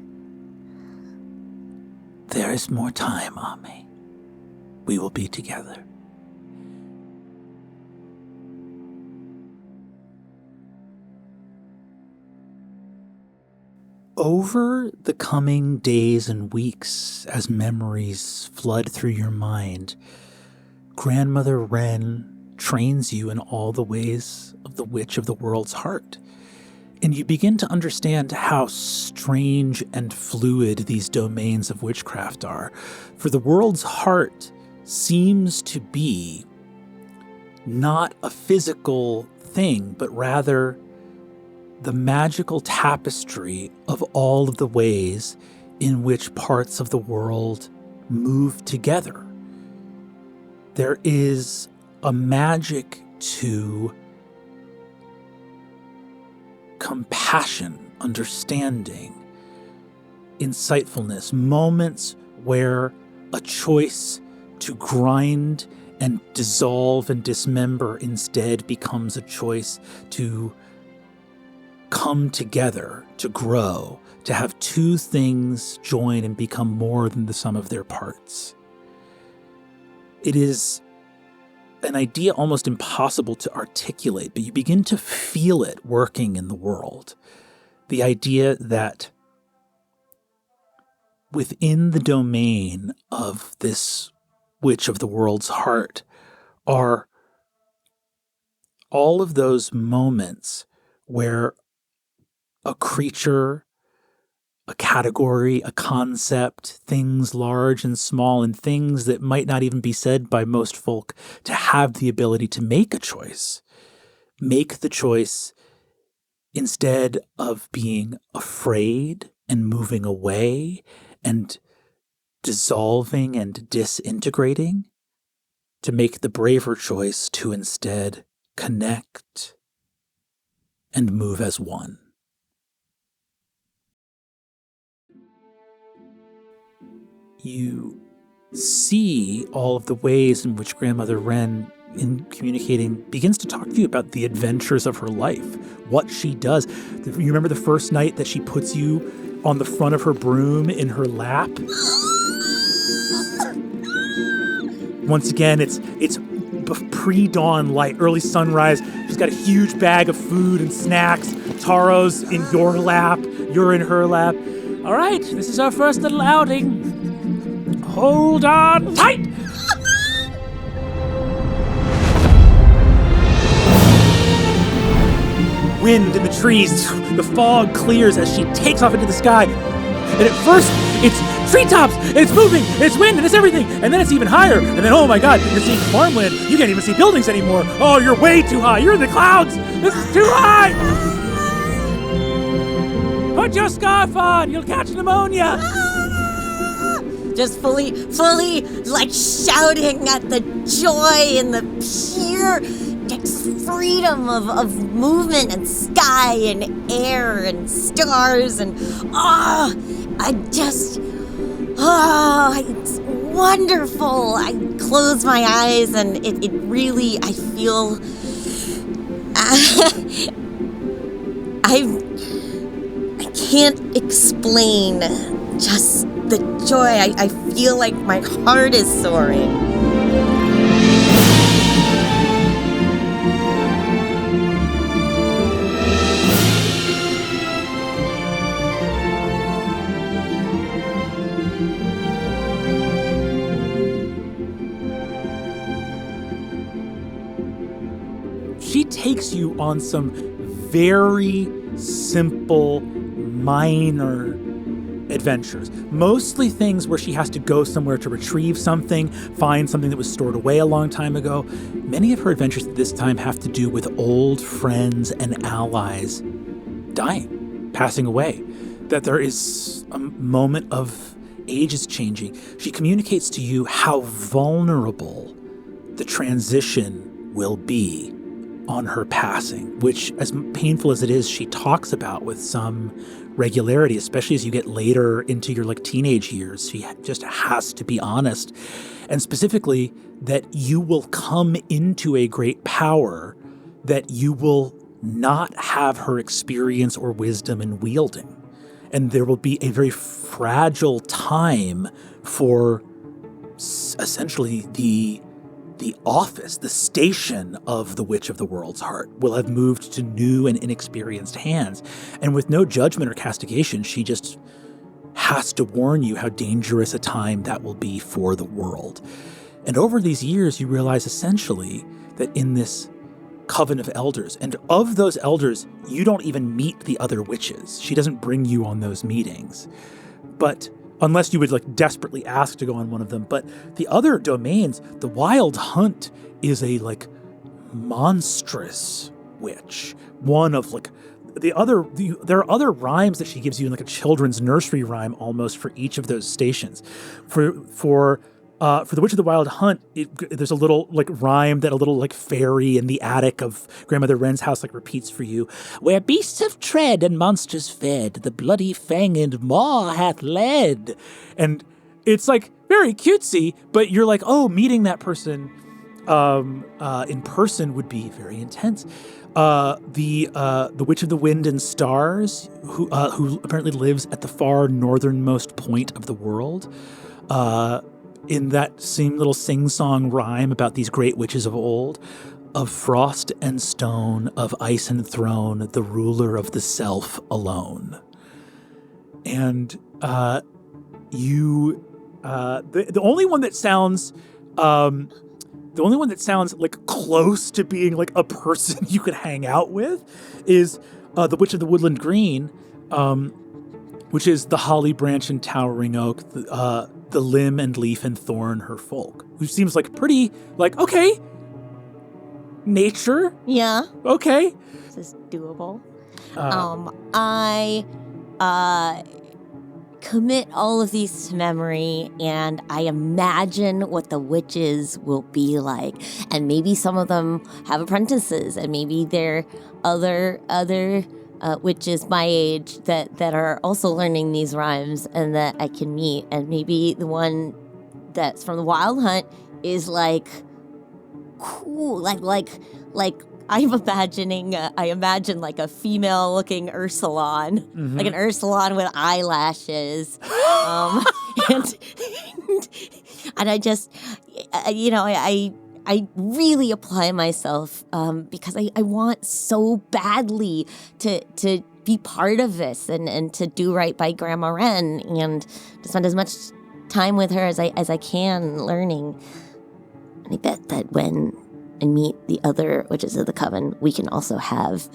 There is more time, Ame. We will be together. over the coming days and weeks, as memories flood through your mind, Grandmother Wren trains you in all the ways of the witch of the world's heart. And you begin to understand how strange and fluid these domains of witchcraft are. For the world's heart seems to be not a physical thing, but rather the magical tapestry of all of the ways in which parts of the world move together. There is a magic to compassion, understanding, insightfulness, moments where a choice to grind and dissolve and dismember instead becomes a choice to come together to grow, to have two things join and become more than the sum of their parts. It is an idea almost impossible to articulate, but you begin to feel it working in the world. The idea that within the domain of this witch of the world's heart are all of those moments where a creature, a category, a concept, things large and small, and things that might not even be said by most folk, to have the ability to make a choice. Make the choice instead of being afraid and moving away and dissolving and disintegrating, to make the braver choice to instead connect and move as one. You see all of the ways in which Grandmother Wren, in communicating, begins to talk to you about the adventures of her life, what she does. You remember the first night that she puts you on the front of her broom in her lap? Once again, it's pre-dawn light, early sunrise. She's got a huge bag of food and snacks. Taro's in your lap. You're in her lap. All right, this is our first little outing. Hold on tight! Wind in the trees, the fog clears as she takes off into the sky. And at first, it's treetops, and it's moving, and it's wind, and it's everything. And then it's even higher. And then, oh my God, you're seeing farmland. You can't even see buildings anymore. Oh, you're way too high. You're in the clouds. This is too high. Put your scarf on. You'll catch pneumonia. Just fully, like shouting at the joy and the pure freedom of movement and sky and air and stars and it's wonderful. I close my eyes and it really, I feel, I can't explain just the joy. I feel like my heart is soaring. She takes you on some very simple, minor adventures. Mostly things where she has to go somewhere to retrieve something, find something that was stored away a long time ago. Many of her adventures at this time have to do with old friends and allies dying, passing away. That there is a moment of ages changing. She communicates to you how vulnerable the transition will be on her passing, which, as painful as it is, she talks about with some regularity, especially as you get later into your teenage years. She just has to be honest. And specifically, that you will come into a great power that you will not have her experience or wisdom in wielding. And there will be a very fragile time for essentially the office, the station of the Witch of the World's Heart will have moved to new and inexperienced hands. And with no judgment or castigation, she just has to warn you how dangerous a time that will be for the world. And over these years, you realize essentially that in this Coven of Elders, and of those elders, you don't even meet the other witches. She doesn't bring you on those meetings. But unless you would desperately ask to go on one of them. But the other domains, the Wild Hunt is a monstrous witch. One of there are other rhymes that she gives you in a children's nursery rhyme almost for each of those stations. For the Witch of the Wild Hunt, there's a little rhyme that a little fairy in the attic of Grandmother Wren's house repeats for you. Where beasts have tread and monsters fed, the bloody fanged maw hath led. And it's very cutesy, but you're meeting that person in person would be very intense. The Witch of the Wind and Stars, who apparently lives at the far northernmost point of the world, in that same little sing-song rhyme about these great witches of old, of frost and stone, of ice and throne, the ruler of the self alone. And the only one that sounds like close to being like a person you could hang out with is the Witch of the Woodland Green, which is the holly branch and towering oak, the limb and leaf and thorn her folk, which seems like pretty like, okay, nature. Yeah. Okay. This is doable. I commit all of these to memory, and I imagine what the witches will be like. And maybe some of them have apprentices, and maybe they're other witches my age that are also learning these rhymes and that I can meet. And maybe the one that's from the Wild Hunt is like cool, like I'm imagining, I imagine like a female-looking Ursulon, like an Ursulon with eyelashes, and I just, I really apply myself because I want so badly to be part of this and to do right by Grandma Wren and to spend as much time with her as I can learning. And I bet that when I meet the other witches of the Coven, we can also have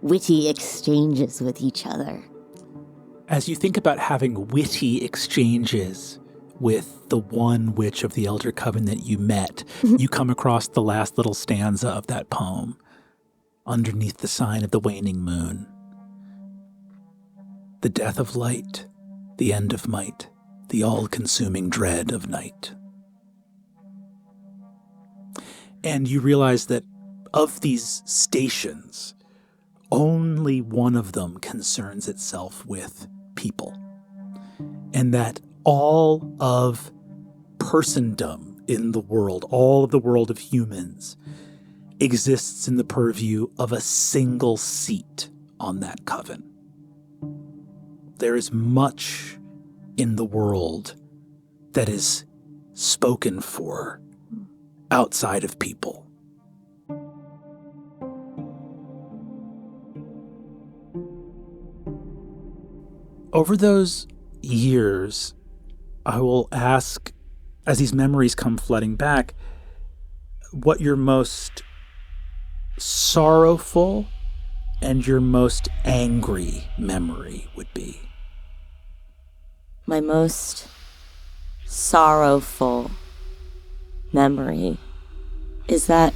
witty exchanges with each other. As you think about having witty exchanges with the one witch of the Elder Coven that you met, you come across the last little stanza of that poem, underneath the sign of the waning moon. The death of light, the end of might, the all-consuming dread of night. And you realize that of these stations, only one of them concerns itself with people. And that all of persondom in the world, all of the world of humans, exists in the purview of a single seat on that coven. There is much in the world that is spoken for outside of people. Over those years, I will ask, as these memories come flooding back, what your most sorrowful and your most angry memory would be. My most sorrowful memory is that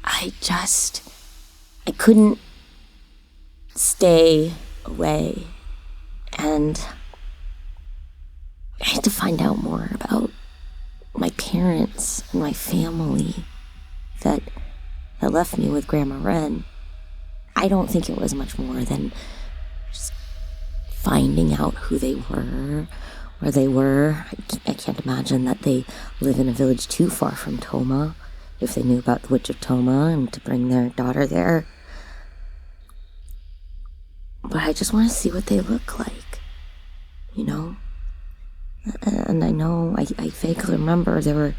I couldn't stay away, and I had to find out more about my parents and my family that left me with Grandma Wren. I don't think it was much more than just finding out who they were, where they were. I can't imagine that they live in a village too far from Toma, if they knew about the Witch of Toma and to bring their daughter there. But I just want to see what they look like, you know? And I know, I vaguely remember there were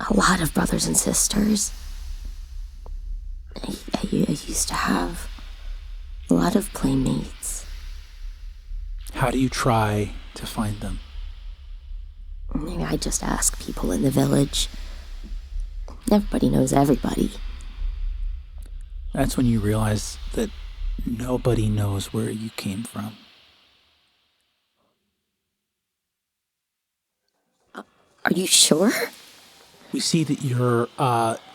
a lot of brothers and sisters. I used to have a lot of playmates. How do you try to find them? I just ask people in the village. Everybody knows everybody. That's when you realize that nobody knows where you came from. Are you sure? We see that you're,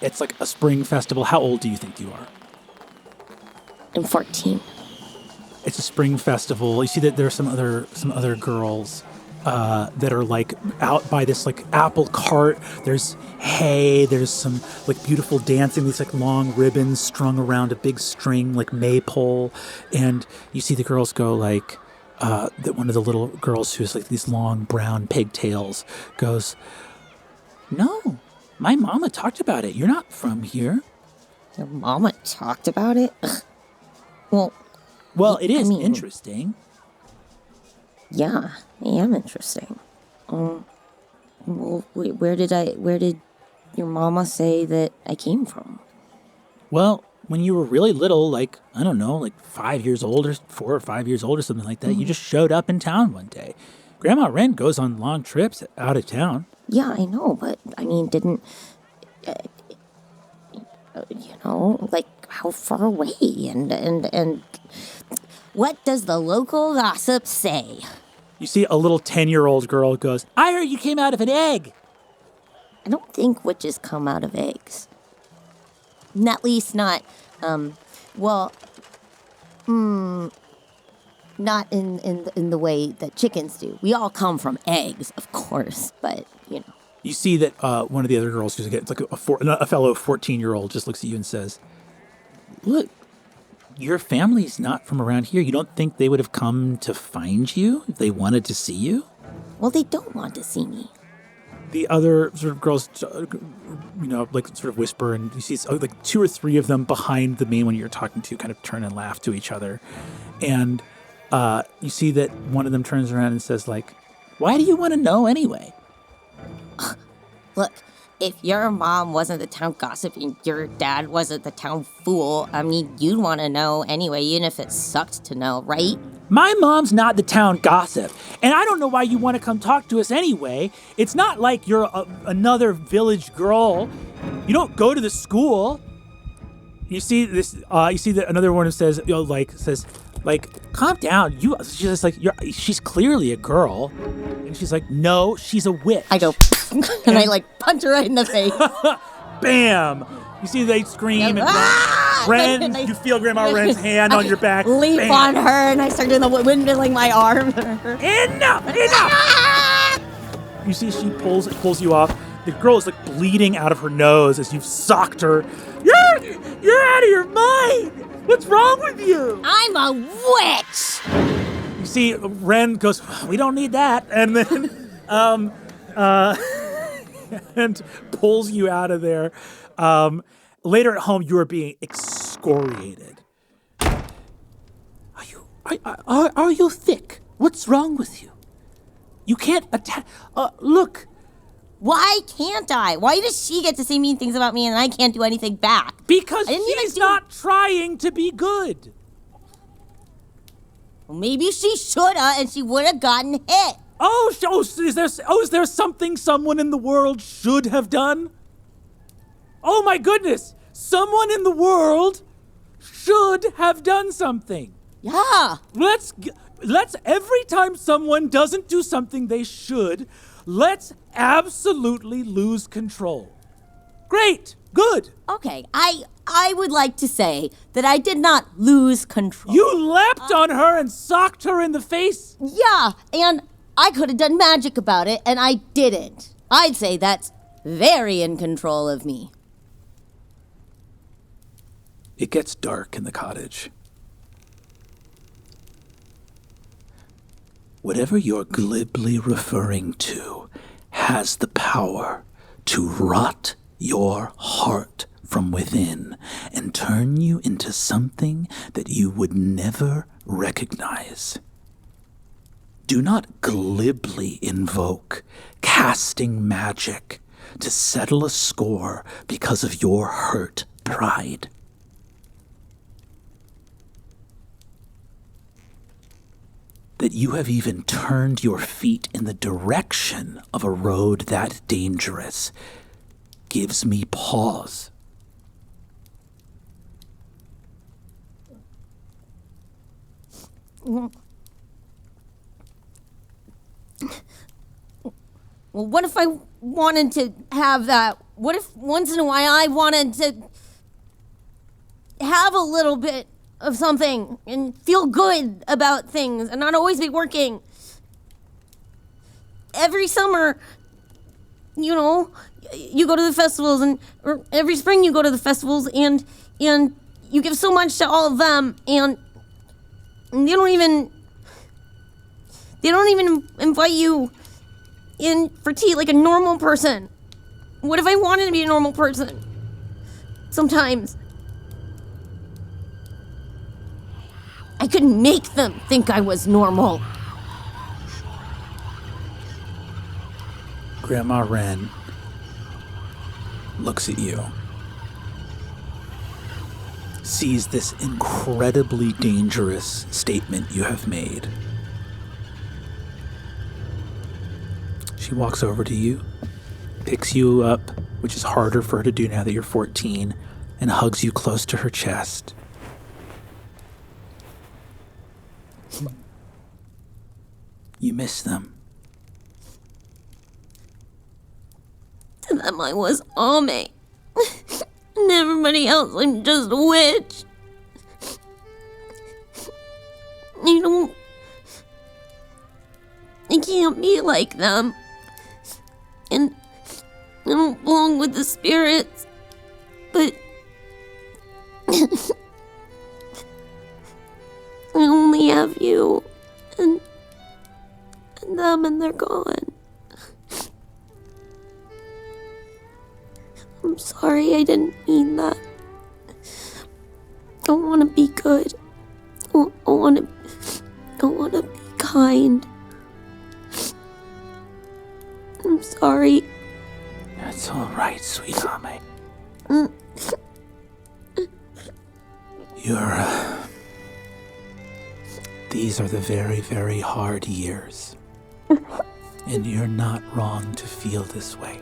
it's like a spring festival. How old do you think you are? I'm 14. It's a spring festival. You see that there are some other girls that are like out by this like apple cart. There's hay. There's some like beautiful dancing. These like long ribbons strung around a big string like maypole, and you see the girls go like that. One of the little girls who's like these long brown pigtails goes, No, my mama talked about it. You're not from here. Your mama talked about it? Ugh. Well, it is I mean- interesting. Yeah, I am interesting. Well, where did your mama say that I came from? Well, when you were really little, like, I don't know, like 5 years old or 4 or 5 years old or something like that, you just showed up in town one day. Grandma Wren goes on long trips out of town. Yeah, I know, but I mean, didn't, like how far away and what does the local gossip say? You see a little 10-year-old girl goes, I heard you came out of an egg. I don't think witches come out of eggs. At least not, not in the way that chickens do. We all come from eggs, of course, but, you know. You see that one of the other girls, it's like a fellow 14-year-old, just looks at you and says, look, your family's not from around here. You don't think they would have come to find you if they wanted to see you? Well, they don't want to see me. The other sort of girls, like sort of whisper, and you see like 2 or 3 of them behind the main one you're talking to kind of turn and laugh to each other. And you see that one of them turns around and says, like, why do you want to know anyway? Look, if your mom wasn't the town gossip and your dad wasn't the town fool, I mean, you'd want to know anyway, even if it sucked to know, right? My mom's not the town gossip, and I don't know why you want to come talk to us anyway. It's not like you're another village girl. You don't go to the school. You see this. You see that another one says, calm down. She's just like, she's clearly a girl, and she's like, no, she's a witch. I go, and I like punch her right in the face. Bam! You see they scream, and Wren, you feel Grandma Wren's hand on your back. Leap Bam. on her, and I start doing the windmilling my arm. Enough! You see she pulls you off. The girl is like bleeding out of her nose as you've socked her. You're out of your mind! What's wrong with you? I'm a witch! You see Wren goes, we don't need that, and then and pulls you out of there. Later at home, you are being excoriated. Are you thick? What's wrong with you? You can't attack. Look. Why can't I? Why does she get to say mean things about me and I can't do anything back? Because she's not trying to be good. Well, maybe she shoulda, and she would have gotten hit. Is there something someone in the world should have done? Oh my goodness! Someone in the world should have done something. Yeah. Let's every time someone doesn't do something they should, let's absolutely lose control. Great. Good. Okay, I would like to say that I did not lose control. You leapt on her and socked her in the face? Yeah, and I could have done magic about it, and I didn't. I'd say that's very in control of me. It gets dark in the cottage. Whatever you're glibly referring to has the power to rot your heart from within and turn you into something that you would never recognize. Do not glibly invoke casting magic to settle a score because of your hurt pride. That you have even turned your feet in the direction of a road that dangerous gives me pause. Well, what if I wanted to have that? What if once in a while I wanted to have a little bit of something and feel good about things and not always be working? Every summer, you know, you go to the festivals, or every spring you go to the festivals, and you give so much to all of them, and they don't even invite you in for tea like a normal person. What if I wanted to be a normal person? Sometimes I could make them think I was normal. Grandma Wren looks at you, sees this incredibly dangerous statement you have made. She walks over to you, picks you up, which is harder for her to do now that you're 14, and hugs you close to her chest. You miss them. To them I was Ame. And everybody else, I'm just a witch. I can't be like them. And I don't belong with the spirits. But I only have you and them, and they're gone. I'm sorry, I didn't mean that. I want to be good. I want to be kind. I'm sorry. That's all right, sweet Ame. These are the very, very hard years. And you're not wrong to feel this way.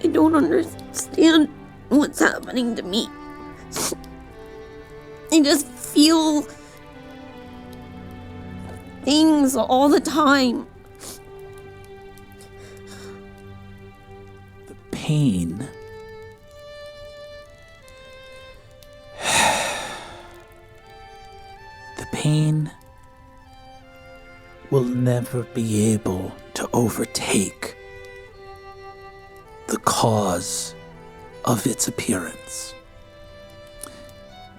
I don't understand what's happening to me. I just feel things all the time. The pain will never be able to overtake the cause of its appearance.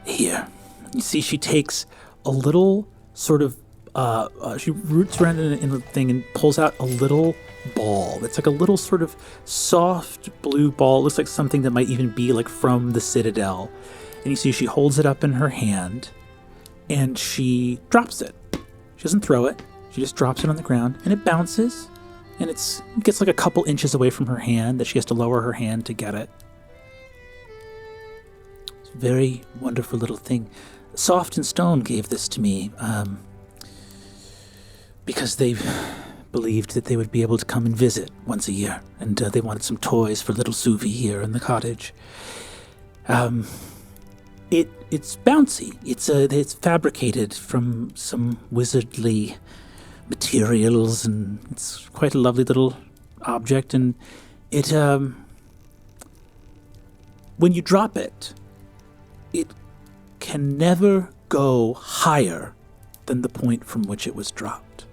Here, you see she takes a little sort of, she roots around in a thing and pulls out a little ball. It's like a little sort of soft blue ball. It looks like something that might even be like from the Citadel. And you see she holds it up in her hand and she drops it. She doesn't throw it. She just drops it on the ground and it bounces. And it gets like a couple inches away from her hand that she has to lower her hand to get it. It's a very wonderful little thing. Soft and Stone gave this to me because they believed that they would be able to come and visit once a year. And they wanted some toys for little Suvi here in the cottage. It's bouncy. It's fabricated from some wizardly materials, and it's quite a lovely little object. And it, when you drop it, it can never go higher than the point from which it was dropped.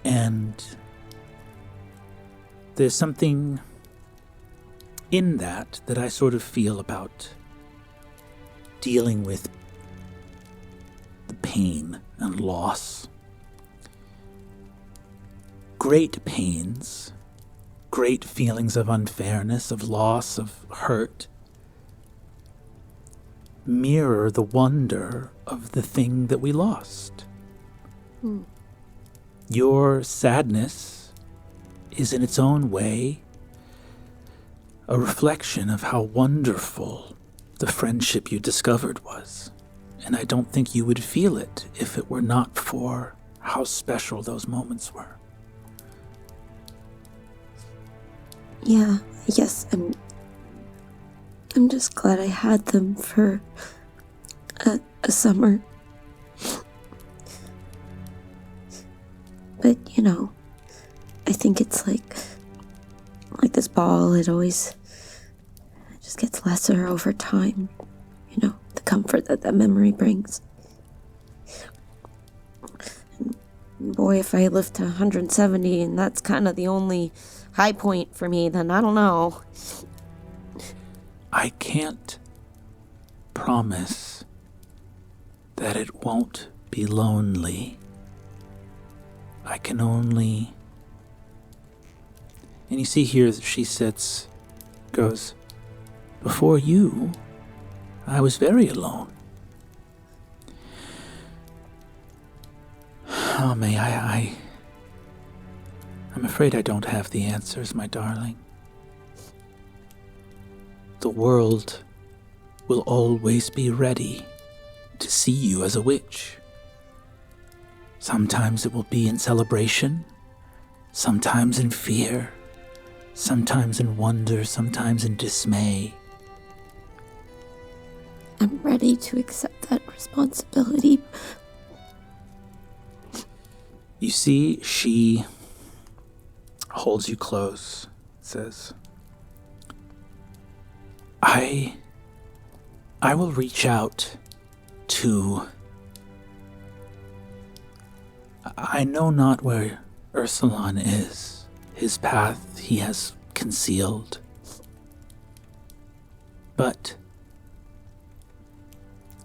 And there's something in that I sort of feel about dealing with the pain and loss. Great pains, great feelings of unfairness, of loss, of hurt, mirror the wonder of the thing that we lost. Your sadness is in its own way a reflection of how wonderful the friendship you discovered was. And I don't think you would feel it if it were not for how special those moments were. Yeah, yes, I'm just glad I had them for a summer. But, I think it's like this ball, it just gets lesser over time. The comfort that memory brings. And boy, if I live to 170 and that's kind of the only high point for me, then I don't know. I can't promise that it won't be lonely. I can only And you see here that she sits, goes, "Before you, I was very alone. Oh, May, I'm afraid I don't have the answers, my darling. The world will always be ready to see you as a witch. Sometimes it will be in celebration, sometimes in fear, sometimes in wonder, sometimes in dismay. I'm ready to accept that responsibility. You see, she holds you close, says, I will reach out to... I know not where Ursulon is. His path he has concealed. But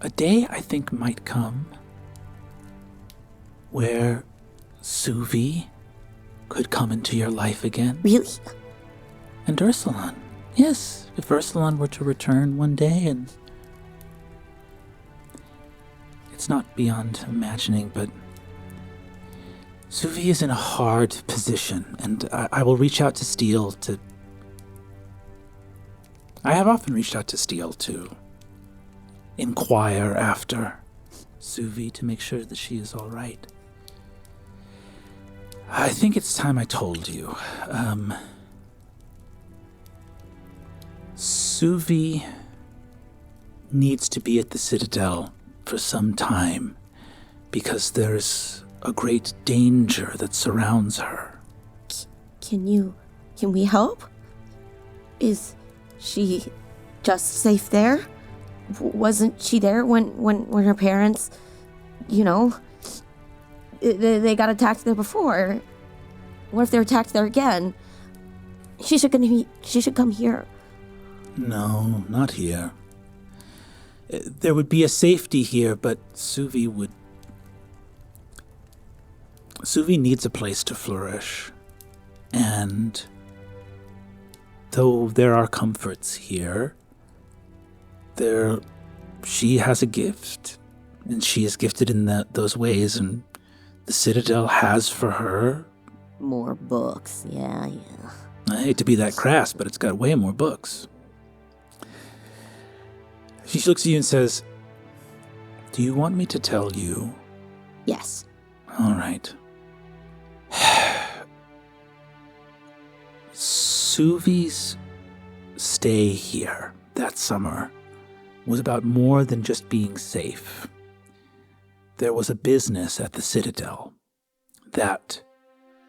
a day, I think, might come where Suvi could come into your life again. Really? And Ursulon. Yes, if Ursulon were to return one day, and it's not beyond imagining, but Suvi is in a hard position, and I will reach out to Steel to... I have often reached out to Steel to inquire after Suvi to make sure that she is all right. I think it's time I told you. Suvi needs to be at the Citadel for some time because there's a great danger that surrounds her. Can we help? Is she just safe there? Wasn't she there when her parents, they got attacked there before? What if they're attacked there again? She should come here. No, not here. There would be a safety here, but Suvi needs a place to flourish. And though there are comforts here, she has a gift, and she is gifted in those ways, and the Citadel has for her more books. Yeah. I hate to be that crass, but it's got way more books. She looks at you and says, "Do you want me to tell you?" Yes. All right. Suvi's stay here that summer was about more than just being safe. There was a business at the Citadel that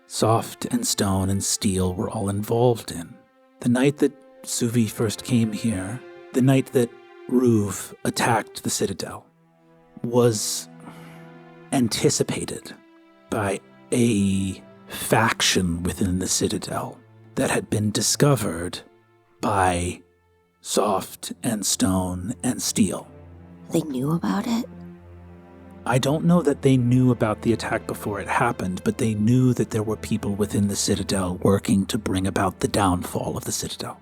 Soft and Stone and Steel were all involved in. The night that Suvi first came here, the night that Ruve attacked the Citadel, was anticipated by a faction within the Citadel that had been discovered by Soft and Stone and Steel. They knew about it? I don't know that they knew about the attack before it happened, but they knew that there were people within the Citadel working to bring about the downfall of the Citadel.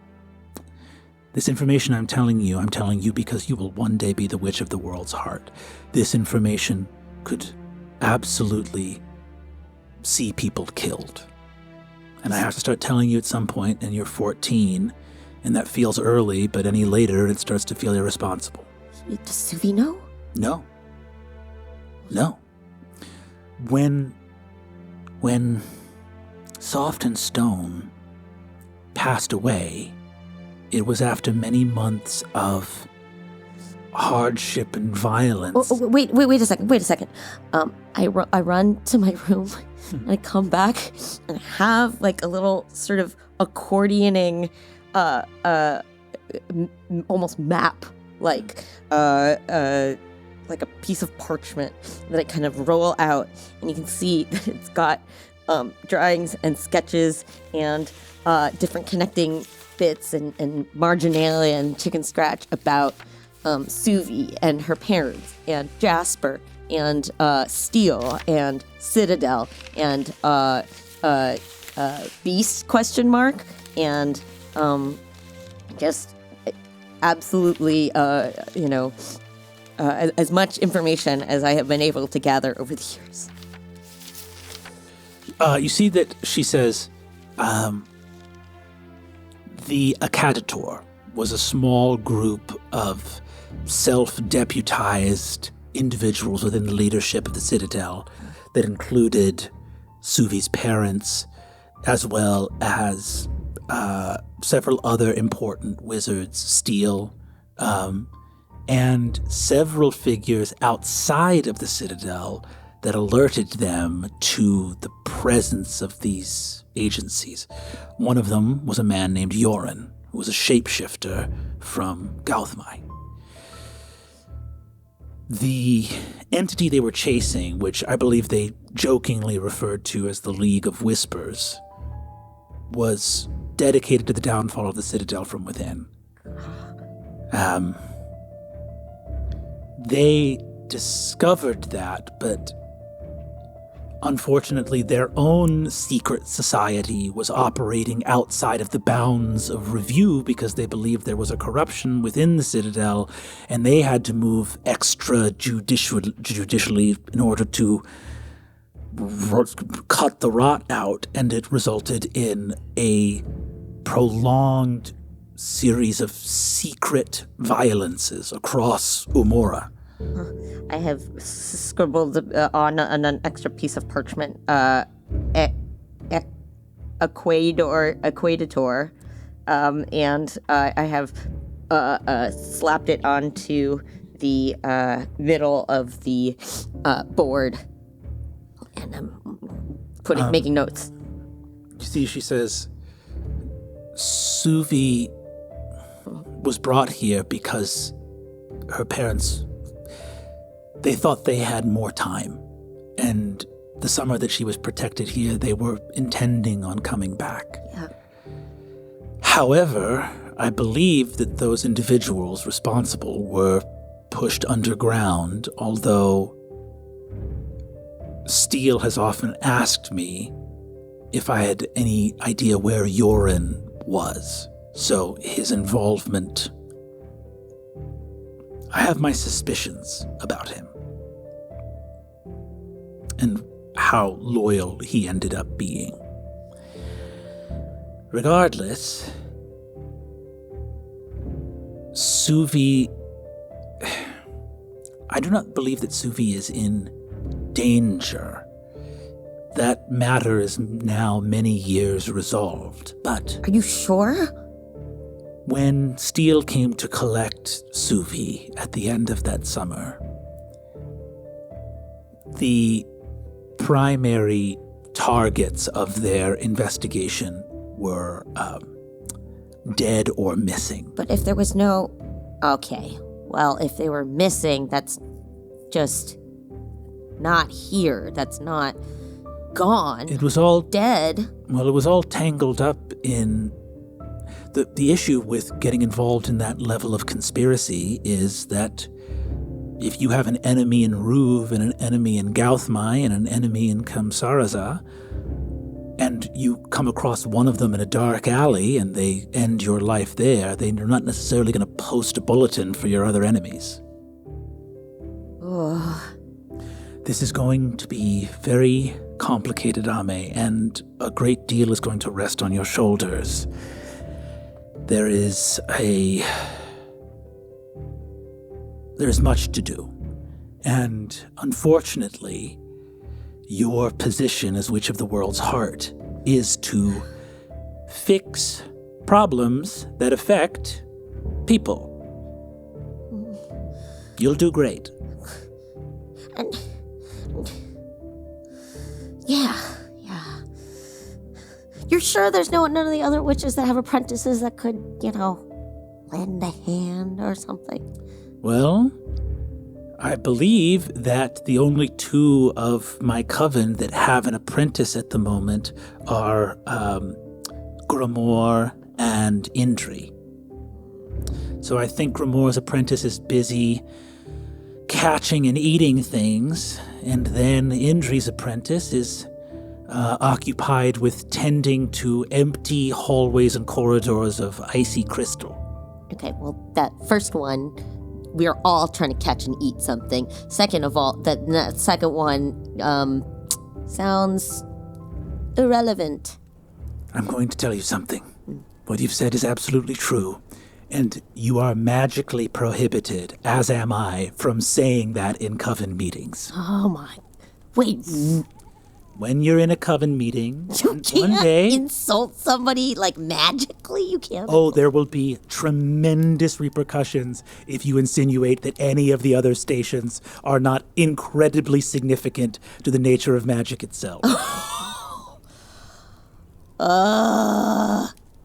This information I'm telling you because you will one day be the witch of the world's heart. This information could absolutely see people killed. And I have to start telling you at some point, and you're 14, and that feels early, but any later it starts to feel irresponsible. Does Suvi know? No. When Soft and Stone passed away, it was after many months of hardship and violence. Oh, wait a second. I run to my room and I come back and have like a little sort of accordioning, almost map, like a piece of parchment that I kind of roll out, and you can see that it's got drawings and sketches and different connecting bits and marginalia and chicken scratch about Suvi and her parents and Jasper and Steel and Citadel and beast ? And just absolutely, as much information as I have been able to gather over the years. You see that she says, the Acadator was a small group of self-deputized individuals within the leadership of the Citadel that included Suvi's parents, as well as several other important wizards, Steel, and several figures outside of the Citadel that alerted them to the presence of these agencies. One of them was a man named Yoren, who was a shapeshifter from Gauthmai. The entity they were chasing, which I believe they jokingly referred to as the League of Whispers, was dedicated to the downfall of the Citadel from within. They discovered that, but unfortunately their own secret society was operating outside of the bounds of review because they believed there was a corruption within the Citadel, and they had to move extra judicially in order to cut the rot out, and it resulted in a prolonged series of secret violences across Umora. I have scribbled on an extra piece of parchment, Aquadator, and I have slapped it onto the middle of the board, and I'm making notes. You see, she says, Suvi was brought here because her parents, they thought they had more time. And the summer that she was protected here, they were intending on coming back. Yeah. However, I believe that those individuals responsible were pushed underground, although Steele has often asked me if I had any idea where Yoren was. So his involvement, I have my suspicions about him and how loyal he ended up being. Regardless, Suvi, I do not believe that Suvi is in danger. That matter is now many years resolved, but... Are you sure? When Steele came to collect Suvi at the end of that summer, the primary targets of their investigation were dead or missing. But if there was no... Okay, well, if they were missing, that's just not here. That's not gone. It was all... dead. Well, it was all tangled up in... The issue with getting involved in that level of conspiracy is that if you have an enemy in Ruv and an enemy in Gauthmai and an enemy in Kamsaraza, and you come across one of them in a dark alley and they end your life there, they're not necessarily going to post a bulletin for your other enemies. Ugh. This is going to be very complicated, Ame, and a great deal is going to rest on your shoulders. There's much to do. And unfortunately, your position as Witch of the World's Heart is to fix problems that affect people. You'll do great. And yeah. You're sure there's none of the other witches that have apprentices that could, lend a hand or something? Well, I believe that the only two of my coven that have an apprentice at the moment are Grimoire and Indri. So I think Grimoire's apprentice is busy catching and eating things, and then Indri's apprentice is occupied with tending to empty hallways and corridors of icy crystal. Okay, well, that first one, we're all trying to catch and eat something. Second of all, that second one sounds irrelevant. I'm going to tell you something. What you've said is absolutely true. And you are magically prohibited, as am I, from saying that in coven meetings. Oh my... Wait, When you're in a coven meeting, you one can't day... insult somebody, like, magically? You can't? Oh, there will be tremendous repercussions if you insinuate that any of the other stations are not incredibly significant to the nature of magic itself.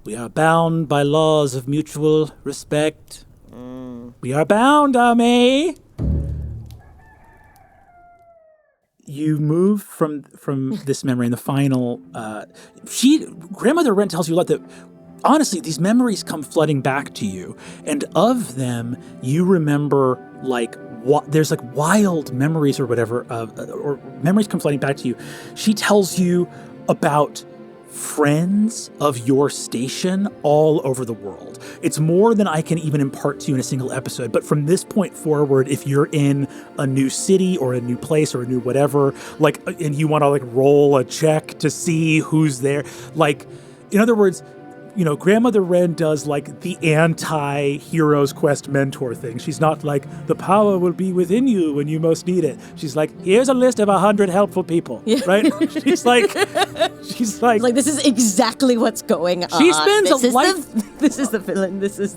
We are bound by laws of mutual respect. We are bound, Ame. You move from this memory in the final. Grandmother Wren tells you a lot that, honestly, these memories come flooding back to you, and of them, you remember there's like wild memories or whatever, or memories come flooding back to you. She tells you about friends of your station all over the world. It's more than I can even impart to you in a single episode, but from this point forward, if you're in a new city or a new place or a new whatever, and you want to roll a check to see who's there, in other words, Grandmother Wren does the anti-Hero's Quest mentor thing. She's not the power will be within you when you most need it. She's here's a list of 100 helpful people, right? She's like, this is exactly what's going on. She spends a life. This is the villain. This is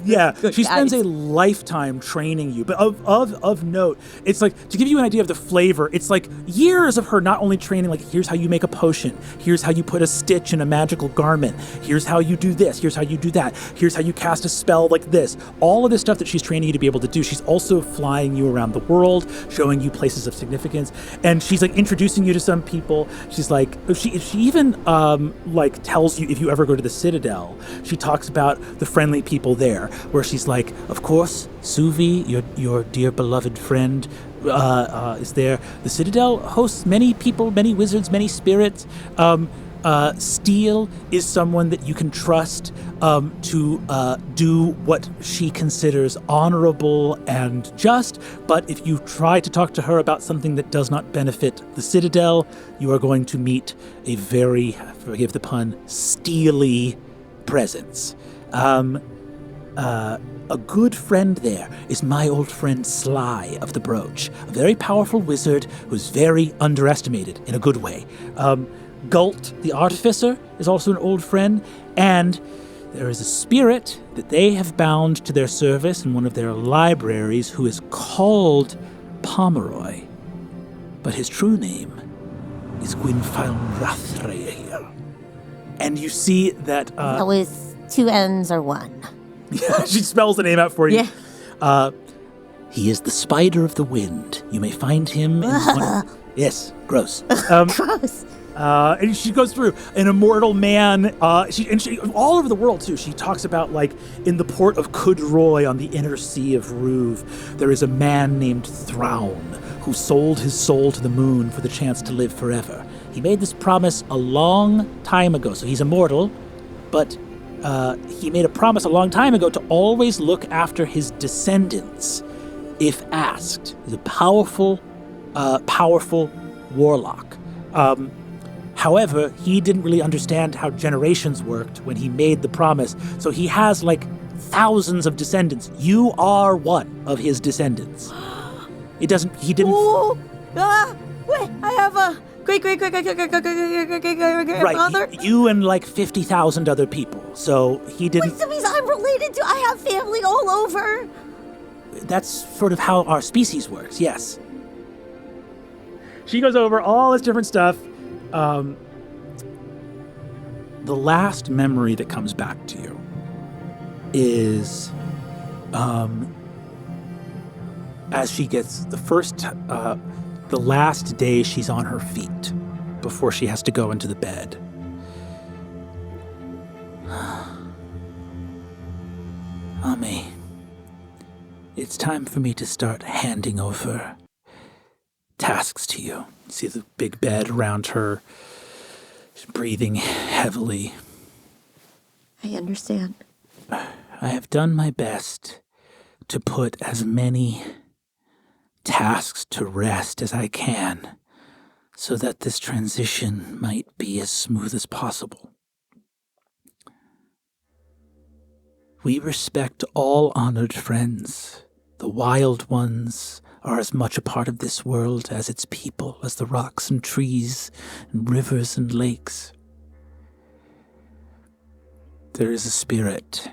She spends a lifetime training you. But of note, it's to give you an idea of the flavor. It's years of her not only training. Here's how you make a potion. Here's how you put a stitch in a magical garment. Here's how you do this. Here's how you do that. Here's how you cast a spell like this. All of this stuff that she's training you to be able to do. She's also flying you around the world, showing you places of significance, and she's introducing you to some people. She's she even tells you if you ever go to the Citadel, she talks about the friendly people there, where she's of course, Suvi, your dear beloved friend, is there. The Citadel hosts many people, many wizards, many spirits. Steele is someone that you can trust to do what she considers honorable and just, but if you try to talk to her about something that does not benefit the Citadel, you are going to meet a very, forgive the pun, steely presence. A good friend there is my old friend Sly of the Brooch, a very powerful wizard who's very underestimated in a good way. Gult, the artificer, is also an old friend, and there is a spirit that they have bound to their service in one of their libraries who is called Pomeroy, but his true name is Gwynfalmrathrael. And you see that... that was 2 N's or 1. Yeah, she spells the name out for you. Yeah. He is the Spider of the Wind. You may find him in Yes, gross. Gross. And she goes through an immortal man. She all over the world too. She talks about in the port of Cudroy on the inner sea of Ruve, there is a man named Thrawn who sold his soul to the moon for the chance to live forever. He made this promise a long time ago, so he's immortal, but he made a promise a long time ago to always look after his descendants if asked. He's a powerful warlock. However, he didn't really understand how generations worked when he made the promise, so he has thousands of descendants. You are one of his descendants. He didn't... Wait, I have a great-great-great-great-great-great-great-great-great-grandfather? Right, you and 50,000 other people, so he didn't... Wait, so means I'm related to... I have family all over? That's sort of how our species works, yes. She goes over all this different stuff. The last memory that comes back to you is as she gets the last day she's on her feet before she has to go into the bed. Ami, it's time for me to start handing over tasks to you. You see the big bed around her. She's breathing heavily. I understand. I have done my best to put as many tasks to rest as I can, so that this transition might be as smooth as possible. We respect all honored friends. The wild ones are as much a part of this world as its people, as the rocks and trees and rivers and lakes. There is a spirit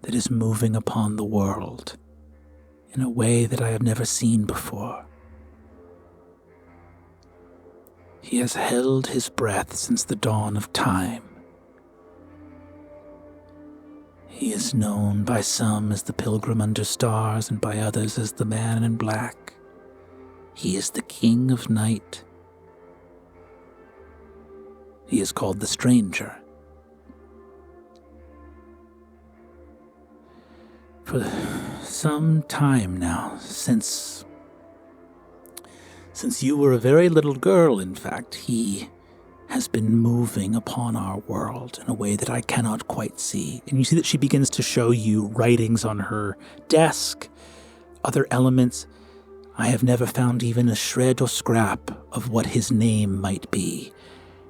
that is moving upon the world in a way that I have never seen before. He has held his breath since the dawn of time. He is known by some as the Pilgrim Under Stars and by others as the Man in Black. He is the King of Night. He is called the Stranger. For some time now, since you were a very little girl, in fact, he has been moving upon our world in a way that I cannot quite see. And you see that she begins to show you writings on her desk, other elements. I have never found even a shred or scrap of what his name might be,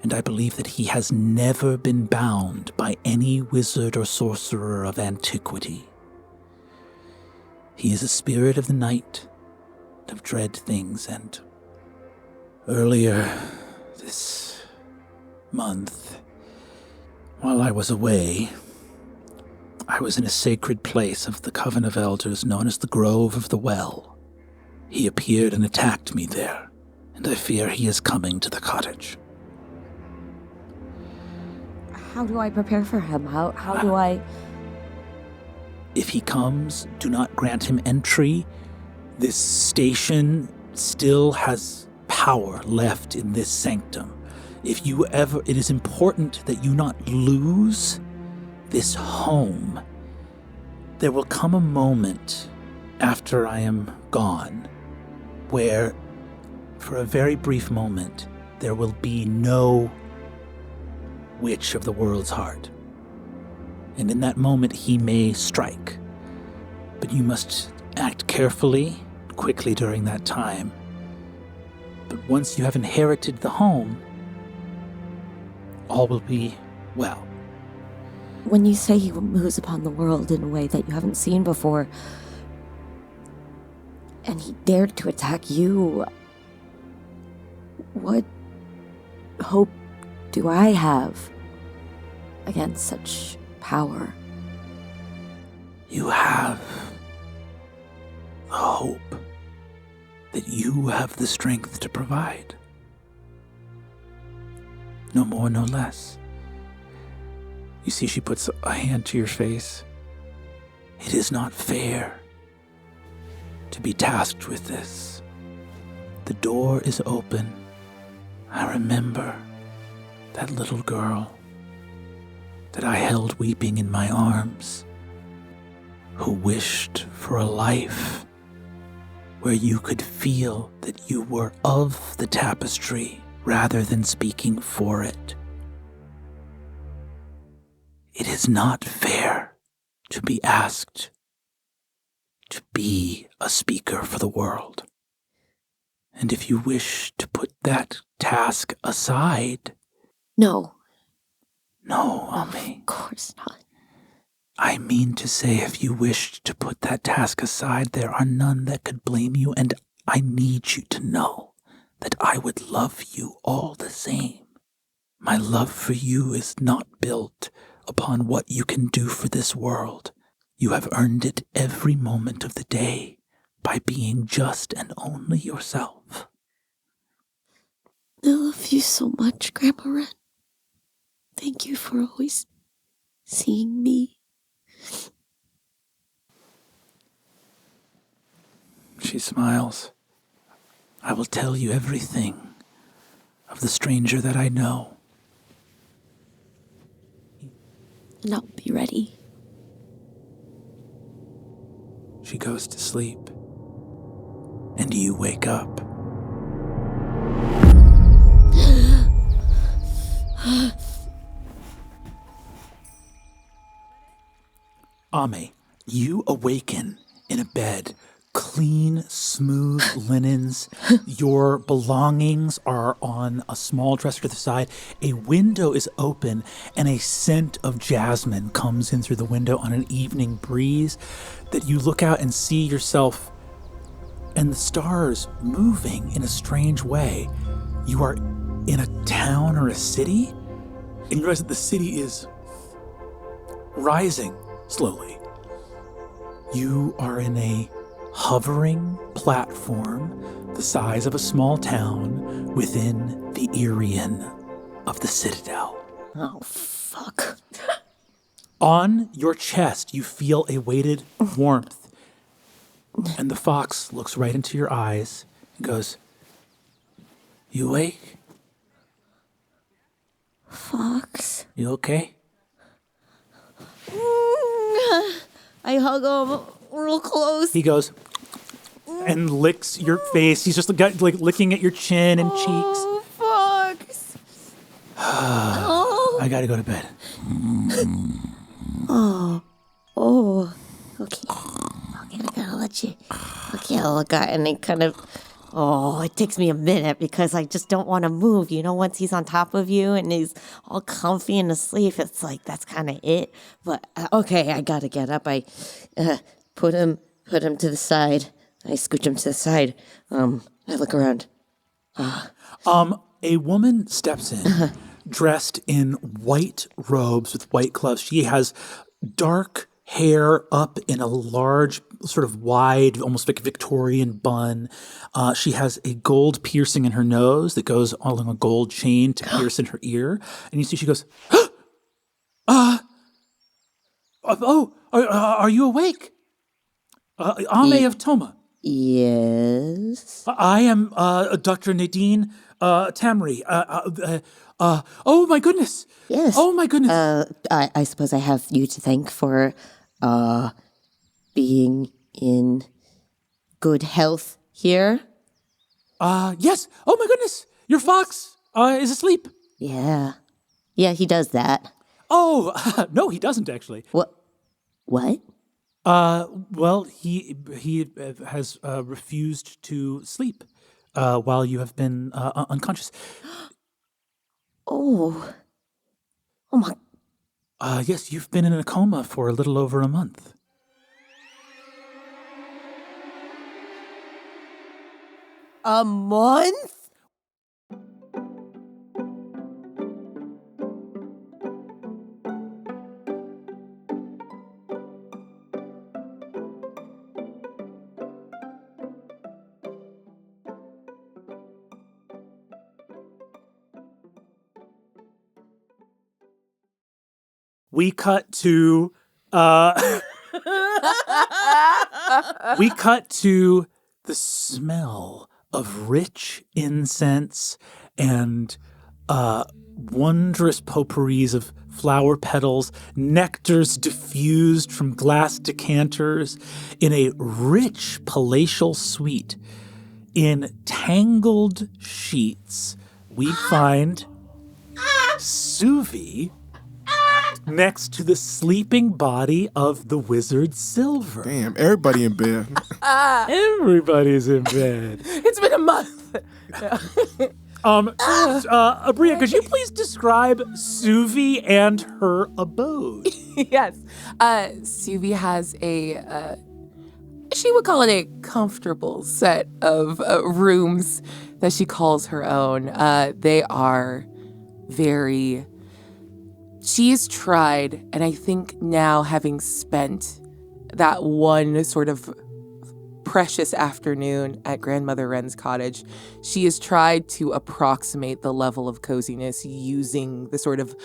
and I believe that he has never been bound by any wizard or sorcerer of antiquity. He is a spirit of the night, of dread things, and earlier this month, while I was away, I was in a sacred place of the Coven of Elders known as the Grove of the Well. He appeared and attacked me there, and I fear he is coming to the cottage. How do I prepare for him? How do I... If he comes, do not grant him entry. This station still has power left in this sanctum. It is important that you not lose this home. There will come a moment after I am gone where, for a very brief moment, there will be no witch of the world's heart. And in that moment, he may strike. But you must act carefully, quickly during that time. But once you have inherited the home, all will be well. When you say he moves upon the world in a way that you haven't seen before, and he dared to attack you, what hope do I have against such power? You have the hope that you have the strength to provide. No more, no less. You see, she puts a hand to your face. It is not fair to be tasked with this. The door is open. I remember that little girl that I held weeping in my arms, who wished for a life where you could feel that you were of the tapestry rather than speaking for it. It is not fair to be asked to be a speaker for the world. And if you wish to put that task aside... No. No, Ami. Of course not. I mean to say, if you wished to put that task aside, there are none that could blame you, and I need you to know that I would love you all the same. My love for you is not built upon what you can do for this world. You have earned it every moment of the day by being just and only yourself. I love you so much, Grandma Ren. Thank you for always seeing me. She smiles. I will tell you everything of the stranger that I know. And I'll be ready. She goes to sleep, and you wake up. Ame, you awaken in a bed. Clean, smooth linens. Your belongings are on a small dresser to the side. A window is open, and a scent of jasmine comes in through the window on an evening breeze that you look out and see yourself and the stars moving in a strange way. You are in a town or a city, and you realize that the city is rising slowly. You are in a hovering platform the size of a small town within the Irian of the Citadel. Oh, fuck. On your chest, you feel a weighted warmth, and the fox looks right into your eyes and goes, "You awake? Fox. You okay?" I hug him real close. He goes and licks your face. He's just like licking at your chin and cheeks. Oh, Fox. I gotta go to bed. Oh. Okay, I gotta let you. Okay, I'll look out, and it kind of. Oh, it takes me a minute because I just don't want to move. You know, once he's on top of you and he's all comfy and asleep, it's like that's kind of it. But okay, I gotta get up. I put him to the side. I scooch him to the side. I look around. A woman steps in, dressed in white robes with white gloves. She has dark hair up in a large, sort of wide, almost like Victorian bun. She has a gold piercing in her nose that goes along a gold chain to pierce in her ear. And you see she goes, are you awake? Ame of Toma. Yes. I am Dr. Nadine Tamri. Oh, my goodness. Yes. Oh, my goodness. I suppose I have you to thank for being in good health here. Yes. Oh, my goodness. Your fox is asleep. Yeah, he does that. Oh, no, he doesn't actually. What? Well, he has refused to sleep while you have been unconscious. Oh my. Yes, you've been in a coma for a little over a month. A month? We cut to the smell of rich incense and wondrous potpourris of flower petals, nectars diffused from glass decanters in a rich palatial suite. In tangled sheets, we find Suvi next to the sleeping body of the wizard Silver. Damn, everybody in bed. Everybody's in bed. It's been a month. Aabria, could you please describe Suvi and her abode? Yes. Suvi has a, she would call it a comfortable set of rooms that she calls her own. They are very... She's tried, and I think now having spent that one sort of precious afternoon at Grandmother Wren's cottage, she has tried to approximate the level of coziness using the sort of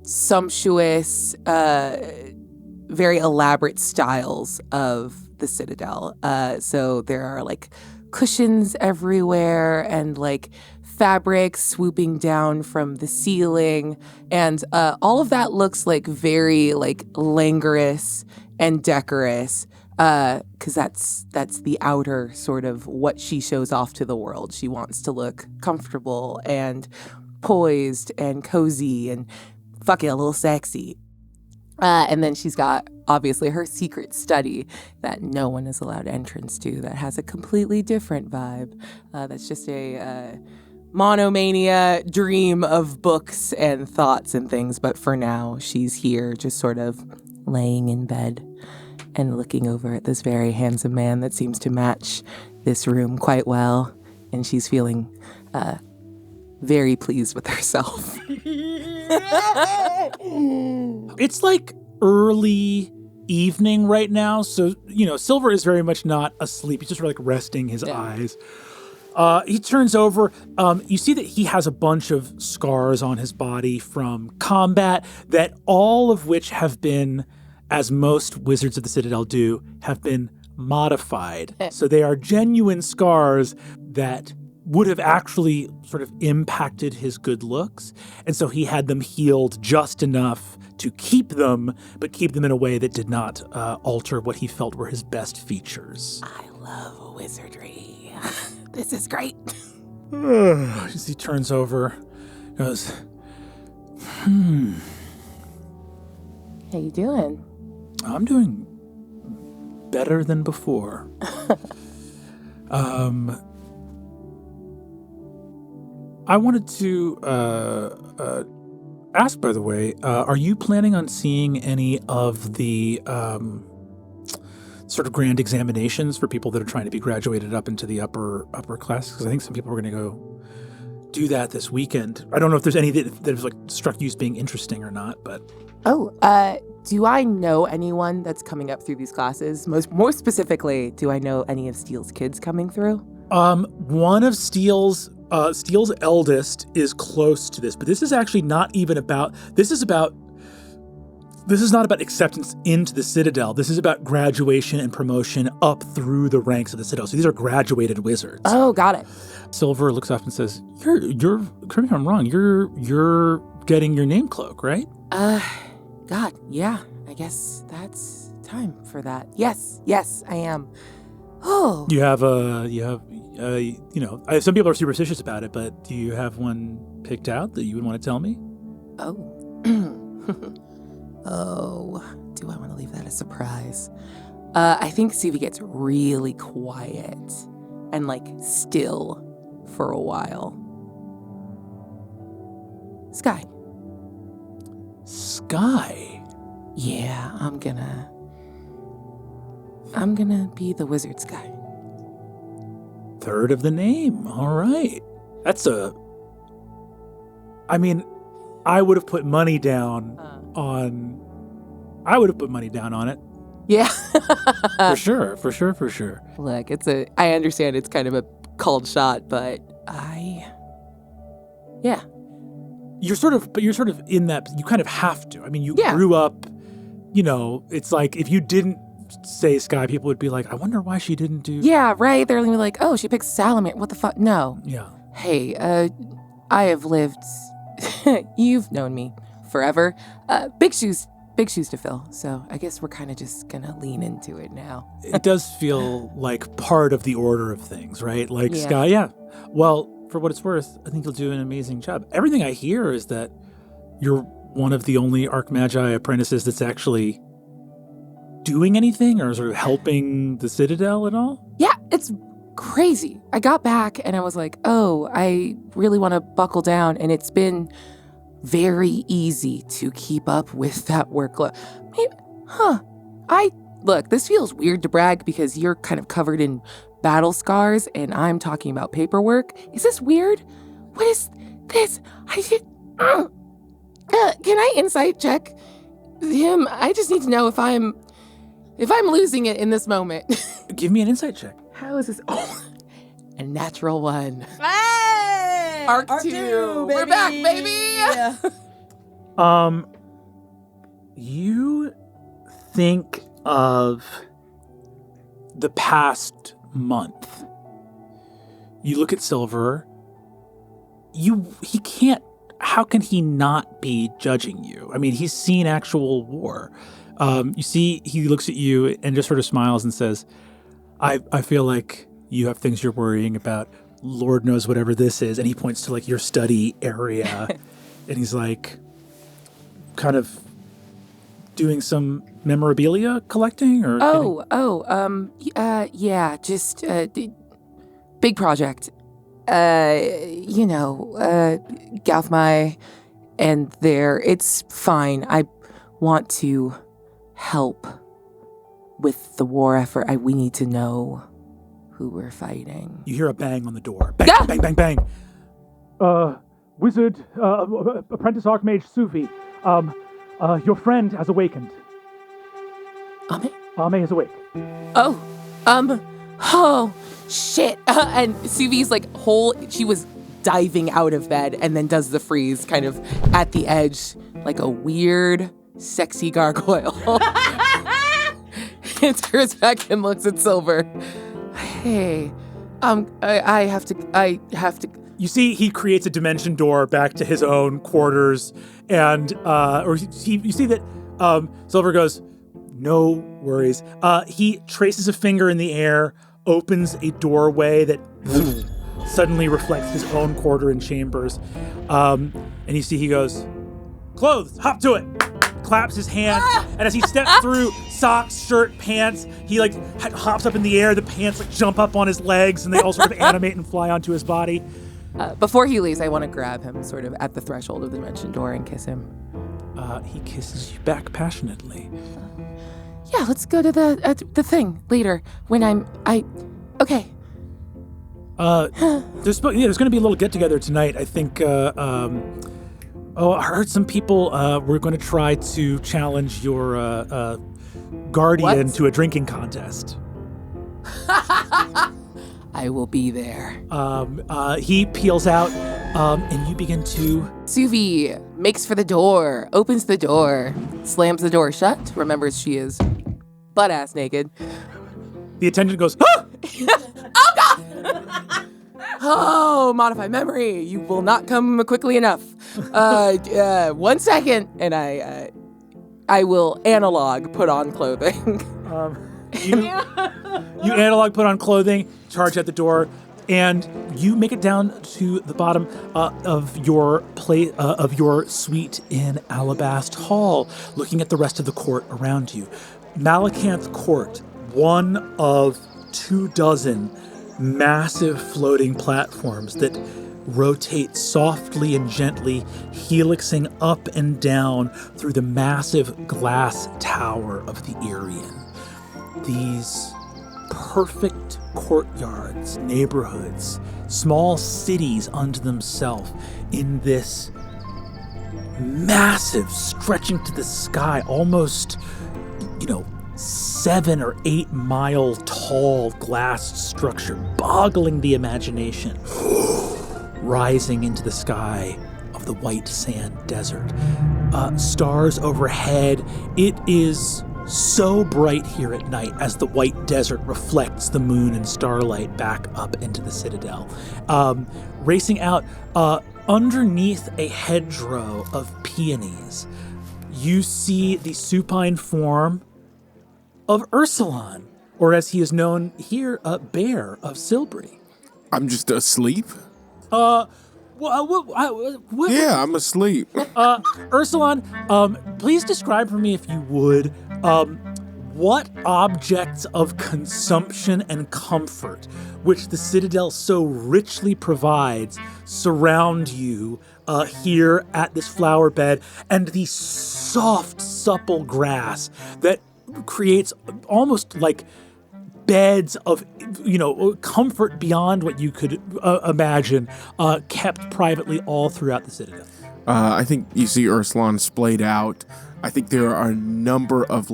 sumptuous, very elaborate styles of the Citadel. So there are like cushions everywhere and like fabric swooping down from the ceiling, and all of that looks like very like languorous and decorous, because that's the outer sort of what she shows off to the world. She wants to look comfortable and poised and cozy and fuck it, a little sexy. And then she's got obviously her secret study that no one is allowed entrance to, that has a completely different vibe. That's just a monomania dream of books and thoughts and things. But for now, she's here just sort of laying in bed and looking over at this very handsome man that seems to match this room quite well. And she's feeling very pleased with herself. It's like early evening right now, so Silver is very much not asleep. He's just sort of like resting his eyes. He turns over. You see that he has a bunch of scars on his body from combat, that all of which have been, as most wizards of the Citadel do, have been modified. So they are genuine scars that would have actually sort of impacted his good looks. And so he had them healed just enough to keep them, but keep them in a way that did not alter what he felt were his best features. I love wizardry. This is great. As he turns over, goes, How you doing? I'm doing better than before. I wanted to ask, by the way, are you planning on seeing any of the sort of grand examinations for people that are trying to be graduated up into the upper class? Because I think some people are going to go do that this weekend. I don't know if there's any that have like struck you as being interesting or not, but... Do I know anyone that's coming up through these classes? More specifically, do I know any of Steele's kids coming through? One of Steele's eldest is close to this, but this is actually not even about... This is not about acceptance into the Citadel. This is about graduation and promotion up through the ranks of the Citadel. So these are graduated wizards. Oh, got it. Silver looks up and says, "You're correct me if I'm wrong. You're getting your name cloak, right?" God, yeah. I guess that's time for that. Yes, I am. Oh. Some people are superstitious about it, but do you have one picked out that you would want to tell me? Oh. Oh, do I want to leave that a surprise? I think Suvi gets really quiet and still for a while. Sky. Sky? Yeah, I'm gonna be the wizard Sky. Third of the name. All right. I would have put money down on it. Yeah. For sure. Look, I understand it's kind of a called shot, but yeah. You're sort of in that, you kind of have to. I mean, you grew up, it's like if you didn't say Sky, people would be like, I wonder why she didn't do... Yeah, right. They're going to be like, oh, she picked Salamir. What the fuck? No. Yeah. Hey, I have lived... You've known me forever. Big shoes to fill. So I guess we're kind of just going to lean into it now. It does feel like part of the order of things, right? Like Yeah. Sky, yeah. Well, for what it's worth, I think you'll do an amazing job. Everything I hear is that you're one of the only Archmagi apprentices that's actually doing anything or sort of helping the Citadel at all? Yeah, it's crazy. I got back and I was like, oh, I really want to buckle down. And it's been very easy to keep up with that workload. Look, this feels weird to brag because you're kind of covered in battle scars and I'm talking about paperwork. Is this weird? What is this? Can I insight check him? I just need to know if I'm losing it in this moment. Give me an insight check. How is this? Oh, a natural one. Hey! Arc 2, we're back, baby! You think of the past month. You look at Silver. He can't, how can he not be judging you? I mean, he's seen actual war. You see, he looks at you and just sort of smiles and says, I feel like you have things you're worrying about. Lord knows whatever this is. And he points to your study area. And he's like, kind of doing some memorabilia collecting, or? Yeah, just big project. Galthmai and it's fine. I want to help with the war effort. We need to know who we're fighting. You hear a bang on the door. Bang, Ah! bang, bang, bang. Wizard, apprentice Archmage Sufi, your friend has awakened. Ame is awake. Oh, shit. And Suvi's she was diving out of bed and then does the freeze kind of at the edge, like a weird, sexy gargoyle. And turns back and looks at Silver. Hey, I have to. You see, he creates a dimension door back to his own quarters, and you see that Silver goes, "No worries." He traces a finger in the air, opens a doorway that suddenly reflects his own quarter and chambers, and you see he goes, "Clothes, hop to it!" Claps his hand, and as he steps through, socks, shirt, pants, he hops up in the air. The pants jump up on his legs, and they all sort of animate and fly onto his body. Before he leaves, I want to grab him sort of at the threshold of the dimension door and kiss him. He kisses you back passionately. Yeah, let's go to the thing later when okay. There's going to be a little get-together tonight. I think, I heard some people were going to try to challenge your guardian to a drinking contest. I will be there. He peels out, and you begin to... Suvi makes for the door, opens the door, slams the door shut, remembers she is butt-ass naked. The attendant goes, "Ah!" Oh, God! Oh, modify memory. You will not come quickly enough. 1 second, and I will analog put on clothing. You analog put on clothing, charge at the door, and you make it down to the bottom of your suite in Alabast Hall, looking at the rest of the court around you. Malacanth Court, one of 24 massive floating platforms that rotate softly and gently, helixing up and down through the massive glass tower of the Irian. These perfect courtyards, neighborhoods, small cities unto themselves in this massive, stretching to the sky, almost, 7 or 8 mile tall glass structure, boggling the imagination, rising into the sky of the white sand desert. Stars overhead. It is so bright here at night as the white desert reflects the moon and starlight back up into the Citadel. Racing out underneath a hedgerow of peonies, you see the supine form of Ursulon, or as he is known here, Bear of Silbury. I'm just asleep? What? Yeah, I'm asleep. Ursulon, please describe for me, if you would, what objects of consumption and comfort, which the Citadel so richly provides, surround you here at this flower bed, and the soft, supple grass that creates almost like beds of, comfort beyond what you could imagine, kept privately all throughout the Citadel. I think you see Ursulon splayed out. I think there are a number of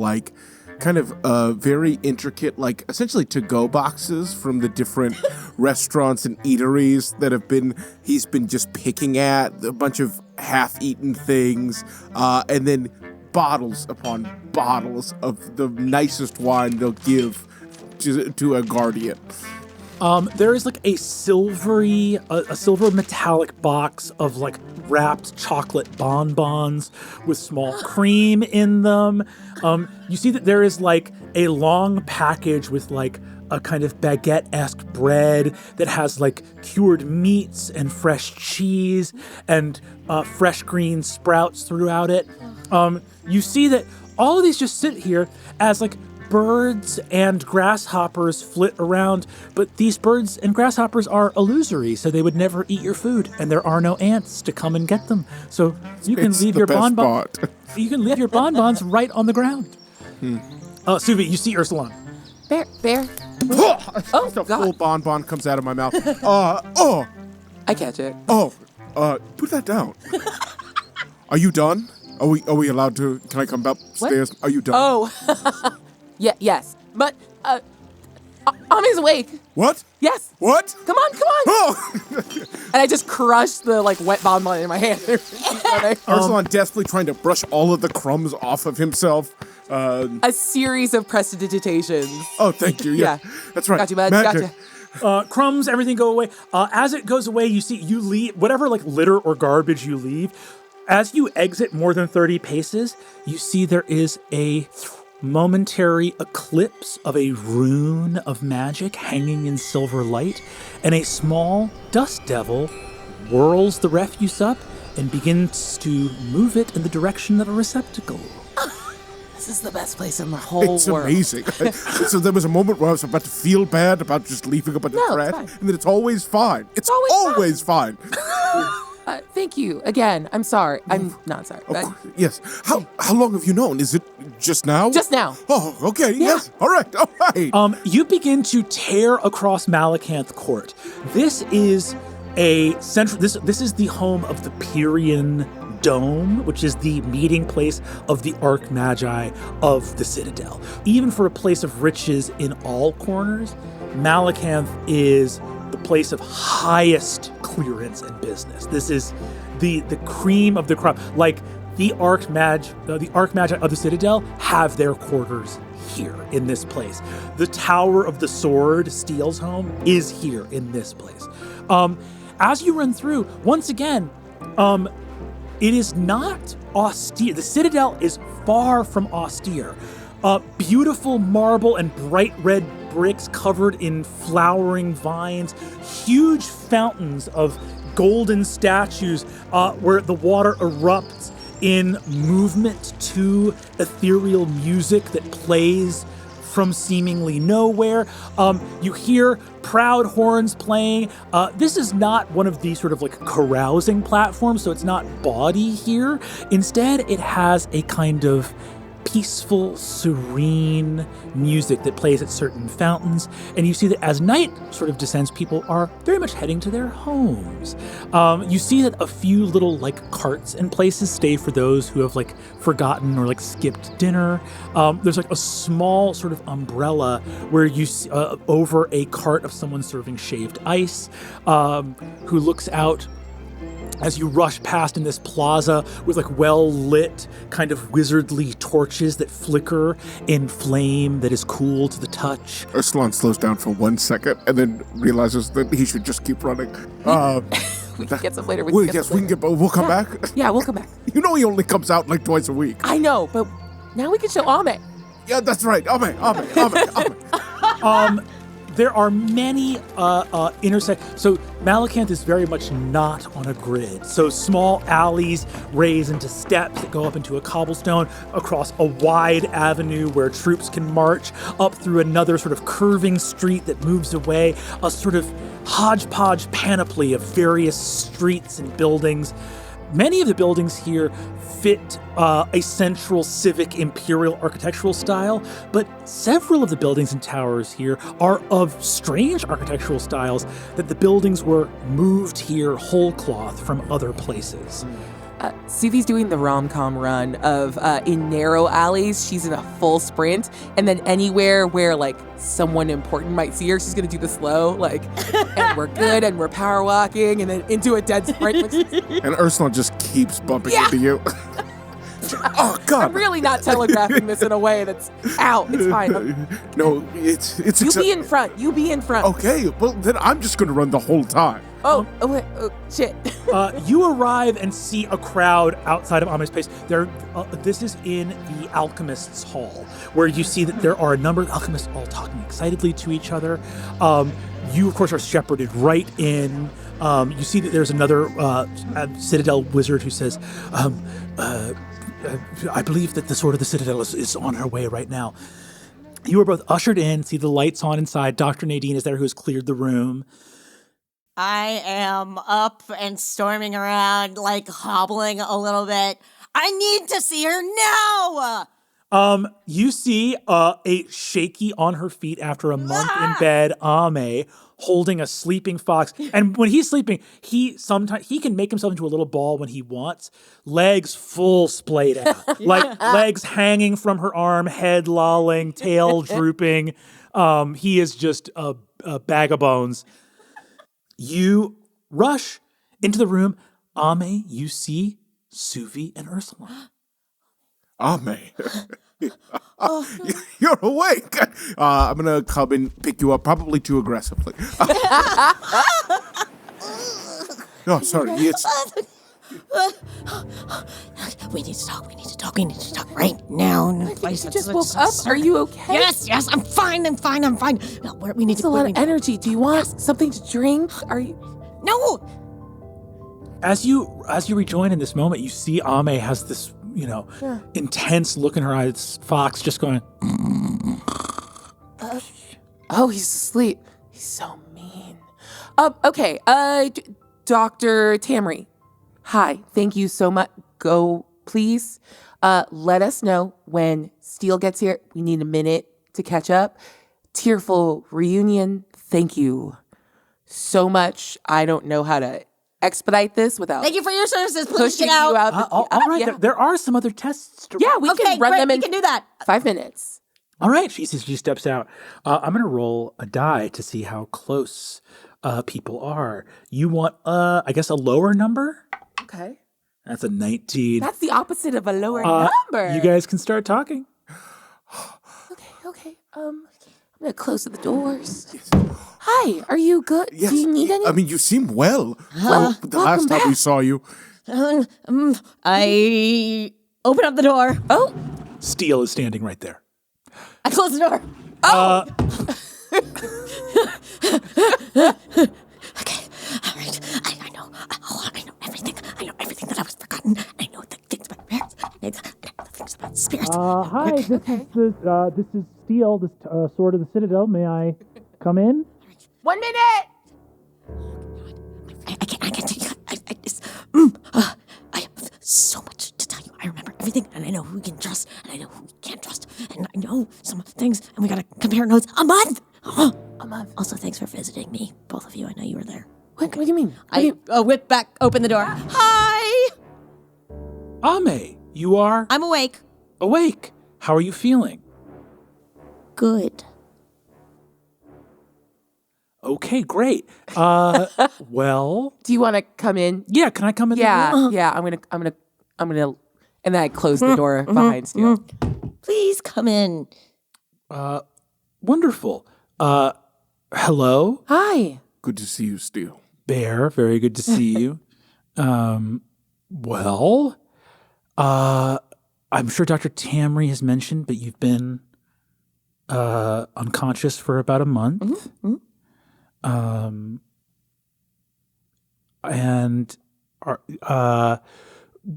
very intricate, essentially to-go boxes from the different restaurants and eateries that he's been just picking at, a bunch of half-eaten things, and then bottles upon bottles of the nicest wine they'll give to a guardian. There is a silver metallic box of wrapped chocolate bonbons with small cream in them. You see that there is a long package with a kind of baguette-esque bread that has cured meats and fresh cheese and fresh green sprouts throughout it. You see that all of these just sit here as like birds and grasshoppers flit around, but these birds and grasshoppers are illusory, so they would never eat your food, and there are no ants to come and get them. So you can leave your bonbons. You can leave your bonbons right on the ground. Suvi, you see Ursulon. Bear. Oh, the God. full bonbon comes out of my mouth. I catch it. Put that down. Are you done? Are we allowed to? Can I come upstairs? Are you done? Oh, yes. But Ami's awake. What? Yes. What? Come on. Oh! And I just crushed the wet bonbon in my hand. Ursulon desperately trying to brush all of the crumbs off of himself. A series of prestidigitations. Oh, thank you. Yeah. That's right. Got you, bud. Magic. Gotcha. Crumbs, everything go away. As it goes away, you leave whatever litter or garbage you leave. As you exit more than 30 paces, you see there is a momentary eclipse of a rune of magic hanging in silver light, and a small dust devil whirls the refuse up and begins to move it in the direction of a receptacle. This is the best place in the whole It's world. amazing. So there was a moment where I was about to feel bad about just leaving a bunch of No, it's trash, fine. and then it's always fine. It's always fine. Thank you. Again, I'm sorry. I'm not sorry. But Yes. How long have you known? Is it just now? just now. Oh, okay. Yes. All right. You begin to tear across Malacanth Court. This is a central. This is the home of the Pyrian Dome, which is the meeting place of the Archmagi of the Citadel. Even for a place of riches in all corners, Malacanth is the place of highest clearance and business. This is the cream of the crop. Like the Archmagi of the Citadel have their quarters here in this place. The Tower of the Sword, Steel's home, is here in this place. As you run through, once again, it is not austere. The Citadel is far from austere. Beautiful marble and bright red bricks covered in flowering vines, huge fountains of golden statues where the water erupts in movement to ethereal music that plays from seemingly nowhere. You hear proud horns playing. This is not one of these sort of carousing platforms, so it's not bawdy here. Instead, it has a kind of peaceful, serene music that plays at certain fountains. And you see that as night sort of descends, people are very much heading to their homes. You see that a few little carts and places stay for those who have forgotten or skipped dinner. There's a small sort of umbrella where you see over a cart of someone serving shaved ice, who looks out as you rush past in this plaza with well-lit kind of wizardly torches that flicker in flame that is cool to the touch. Ursulon slows down for 1 second and then realizes that he should just keep running. We can get some later. We'll come back. Yeah, we'll come back. You know he only comes out twice a week. I know, but now we can show Ame. Yeah, that's right. Ame. There are many intersections. So Malacanth is very much not on a grid. So small alleys raise into steps that go up into a cobblestone across a wide avenue where troops can march up through another sort of curving street that moves away, a sort of hodgepodge panoply of various streets and buildings. Many of the buildings here fit a central civic imperial architectural style, but several of the buildings and towers here are of strange architectural styles that the buildings were moved here whole cloth from other places. Suvi's doing the rom-com run of in narrow alleys, she's in a full sprint, and then anywhere where someone important might see her, she's gonna do the slow, and we're good, and we're power walking, and then into a dead sprint. And Ursulon just keeps bumping into you. Oh God! I'm really not telegraphing this in a way that's out. It's fine. No, it's. You be in front. You be in front. Okay, well then I'm just gonna run the whole time. Wait, shit. You arrive and see a crowd outside of Ame's place. This is in the Alchemist's Hall, where you see that there are a number of alchemists all talking excitedly to each other. You, of course, are shepherded right in. You see that there's another Citadel wizard who says, I believe that the Sword of the Citadel is on her way right now. You are both ushered in, see the lights on inside. Dr. Nadine is there who has cleared the room. I am up and storming around, like hobbling a little bit. I need to see her now! You see a shaky on her feet after a month in bed Ame holding a sleeping fox. And when he's sleeping, he can make himself into a little ball when he wants. Legs full splayed out. Like legs hanging from her arm, head lolling, tail drooping. He is just a bag of bones. You rush into the room. Ame, you see Suvi and Ursula. Ame. You're awake. I'm going to come and pick you up, probably too aggressively. No, sorry. We need to talk right now. You just woke up. Are you okay? Yes, I'm fine. No, we need It's a lot of energy. Do you want something to drink? Are you? No! As you rejoin in this moment, you see Ame has this, intense look in her eyes. Fox just going. Oh, he's asleep. He's so mean. Okay. Dr. Tamri. Hi. Thank you so much. Go, please. Let us know when Steele gets here. We need a minute to catch up. Tearful reunion. Thank you so much. I don't know how to expedite this without. Thank you for your services. Please pushing get out. you out. All right, Yeah. there are some other tests to Yeah, we can run great, them in we can do that. 5 minutes. All right, she steps out. I'm going to roll a die to see how close people are. You want, I guess, a lower number? Okay. That's a 19. That's the opposite of a lower number. You guys can start talking. Okay. I'm gonna close the doors. Hi, are you good? Yes. Do you need anything? I mean, you seem well. Well, the last time we saw you. I open up the door. Oh, Steele is standing right there. I close the door. Okay, all right. I know. I know everything. I know everything that I was forgotten. I know the things about parents. I know the things about spirits. Hi, this is Steele, the Sword of the Citadel. May I come in? 1 minute. I can't tell you. I have so much to tell you. I remember everything, and I know who we can trust, and I know who we can't trust, and I know some things, and we gotta compare notes. A month. A month. Also, thanks for visiting me, both of you. I know you were there. What do you mean? I whip back, open the door. Hi. Ame, you are I'm awake. awake. How are you feeling? Good. Okay, great. Well, Do you want to come in? yeah, can I come in? Yeah. I'm gonna, and then I close the door behind Steele. Please come in. Wonderful. Hello, Hi. Good to see you, Steele. Bear. Very good to see you. Well, I'm sure Dr. Tamri has mentioned, but you've been unconscious for about a month. And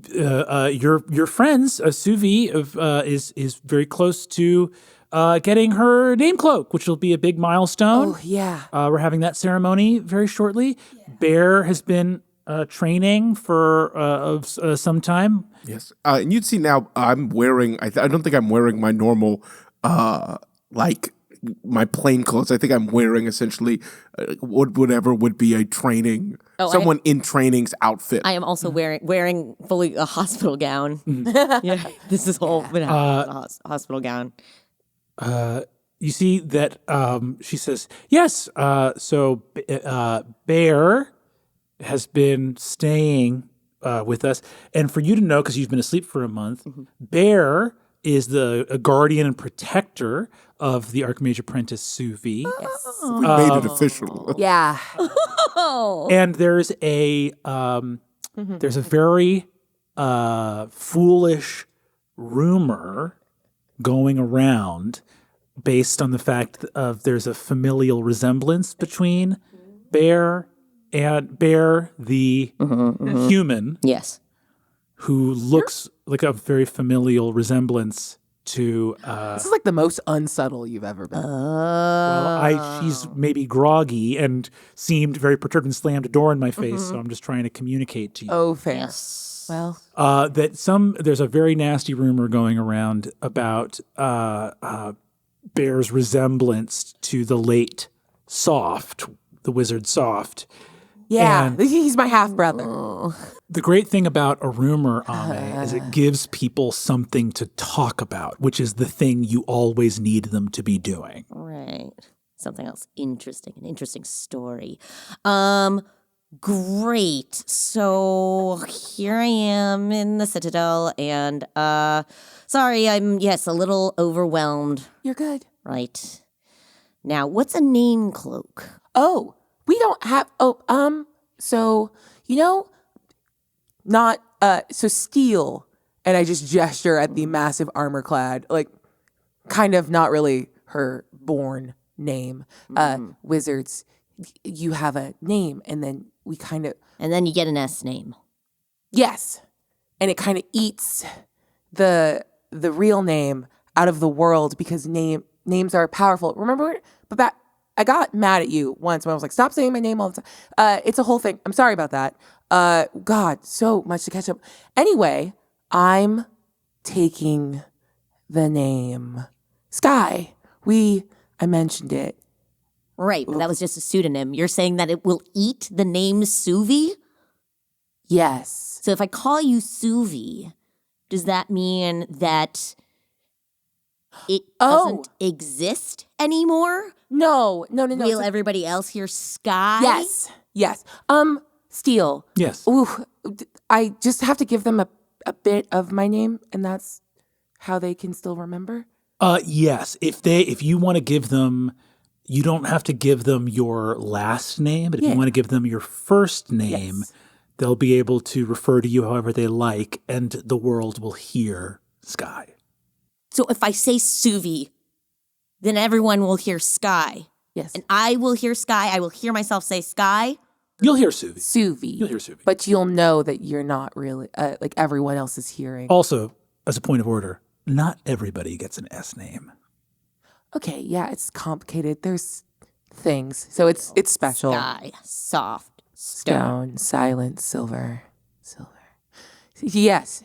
your friends, Suvi, is very close to getting her name cloak, which will be a big milestone. Oh yeah. We're having that ceremony very shortly. Yeah. Bear has been training for some time. Yes. And you'd see now I'm wearing, I don't think I'm wearing my normal, my plain clothes. I think I'm wearing essentially whatever would be a training, someone in training's outfit. I am also wearing fully a hospital gown. Yeah, this is whole hospital gown. You see that she says, yes, so Bear has been staying with us. And for you to know, because you've been asleep for a month, Bear is a guardian and protector of the Archmage Apprentice Suvi. Yes. We made it official. Yeah. And there's a very foolish rumor going around based on the fact of there's a familial resemblance between Bear and Bear the human, Yes. who looks like a very familial resemblance to. This is like the most unsubtle you've ever been. She's maybe groggy and seemed very perturbed and slammed a door in my face. So I'm just trying to communicate to you. Oh, fair. Yes. Well, There's a very nasty rumor going around about Bear's resemblance to the late Soft, the wizard Soft. yeah, And- he's my half brother. The great thing about a rumor, Ame, is it gives people something to talk about, which is the thing you always need them to be doing. Right. Something else interesting, an interesting story. Great. So here I am in the Citadel and sorry, I'm a little overwhelmed. You're good. Right. Now, what's a name cloak? Oh, we don't have. So not so steel, and I just gesture at the massive armor clad, like kind of not really her born name. Wizards, you have a name, and then we kind of And then you get an S name. yes, and it kind of eats the real name out of the world because names are powerful. Remember, I got mad at you once when I was like, stop saying my name all the time. It's a whole thing. I'm sorry about that. God, so much to catch up. Anyway, I'm taking the name Sky. I mentioned it. Right, but that was just a pseudonym. You're saying that it will eat the name Suvi? Yes. So if I call you Suvi, does that mean that it doesn't exist anymore? No. Will everybody else hear Sky? Yes. Steel. Yes. Ooh, I just have to give them a bit of my name, and that's how they can still remember. Yes. If you want to give them, you don't have to give them your last name, but if you want to give them your first name, they'll be able to refer to you however they like, and the world will hear Sky. So if I say Suvi, then everyone will hear Sky. Yes. And I will hear Sky. I will hear myself say Sky. You'll hear Suvi. Suvi. You'll hear Suvi. But you'll know that you're not really, like everyone else is hearing. Also, as a point of order, not everybody gets an S name. Okay, yeah, it's complicated. There's things. So it's special. Sky. Soft. Stone. Stone, silent, silver. Yes.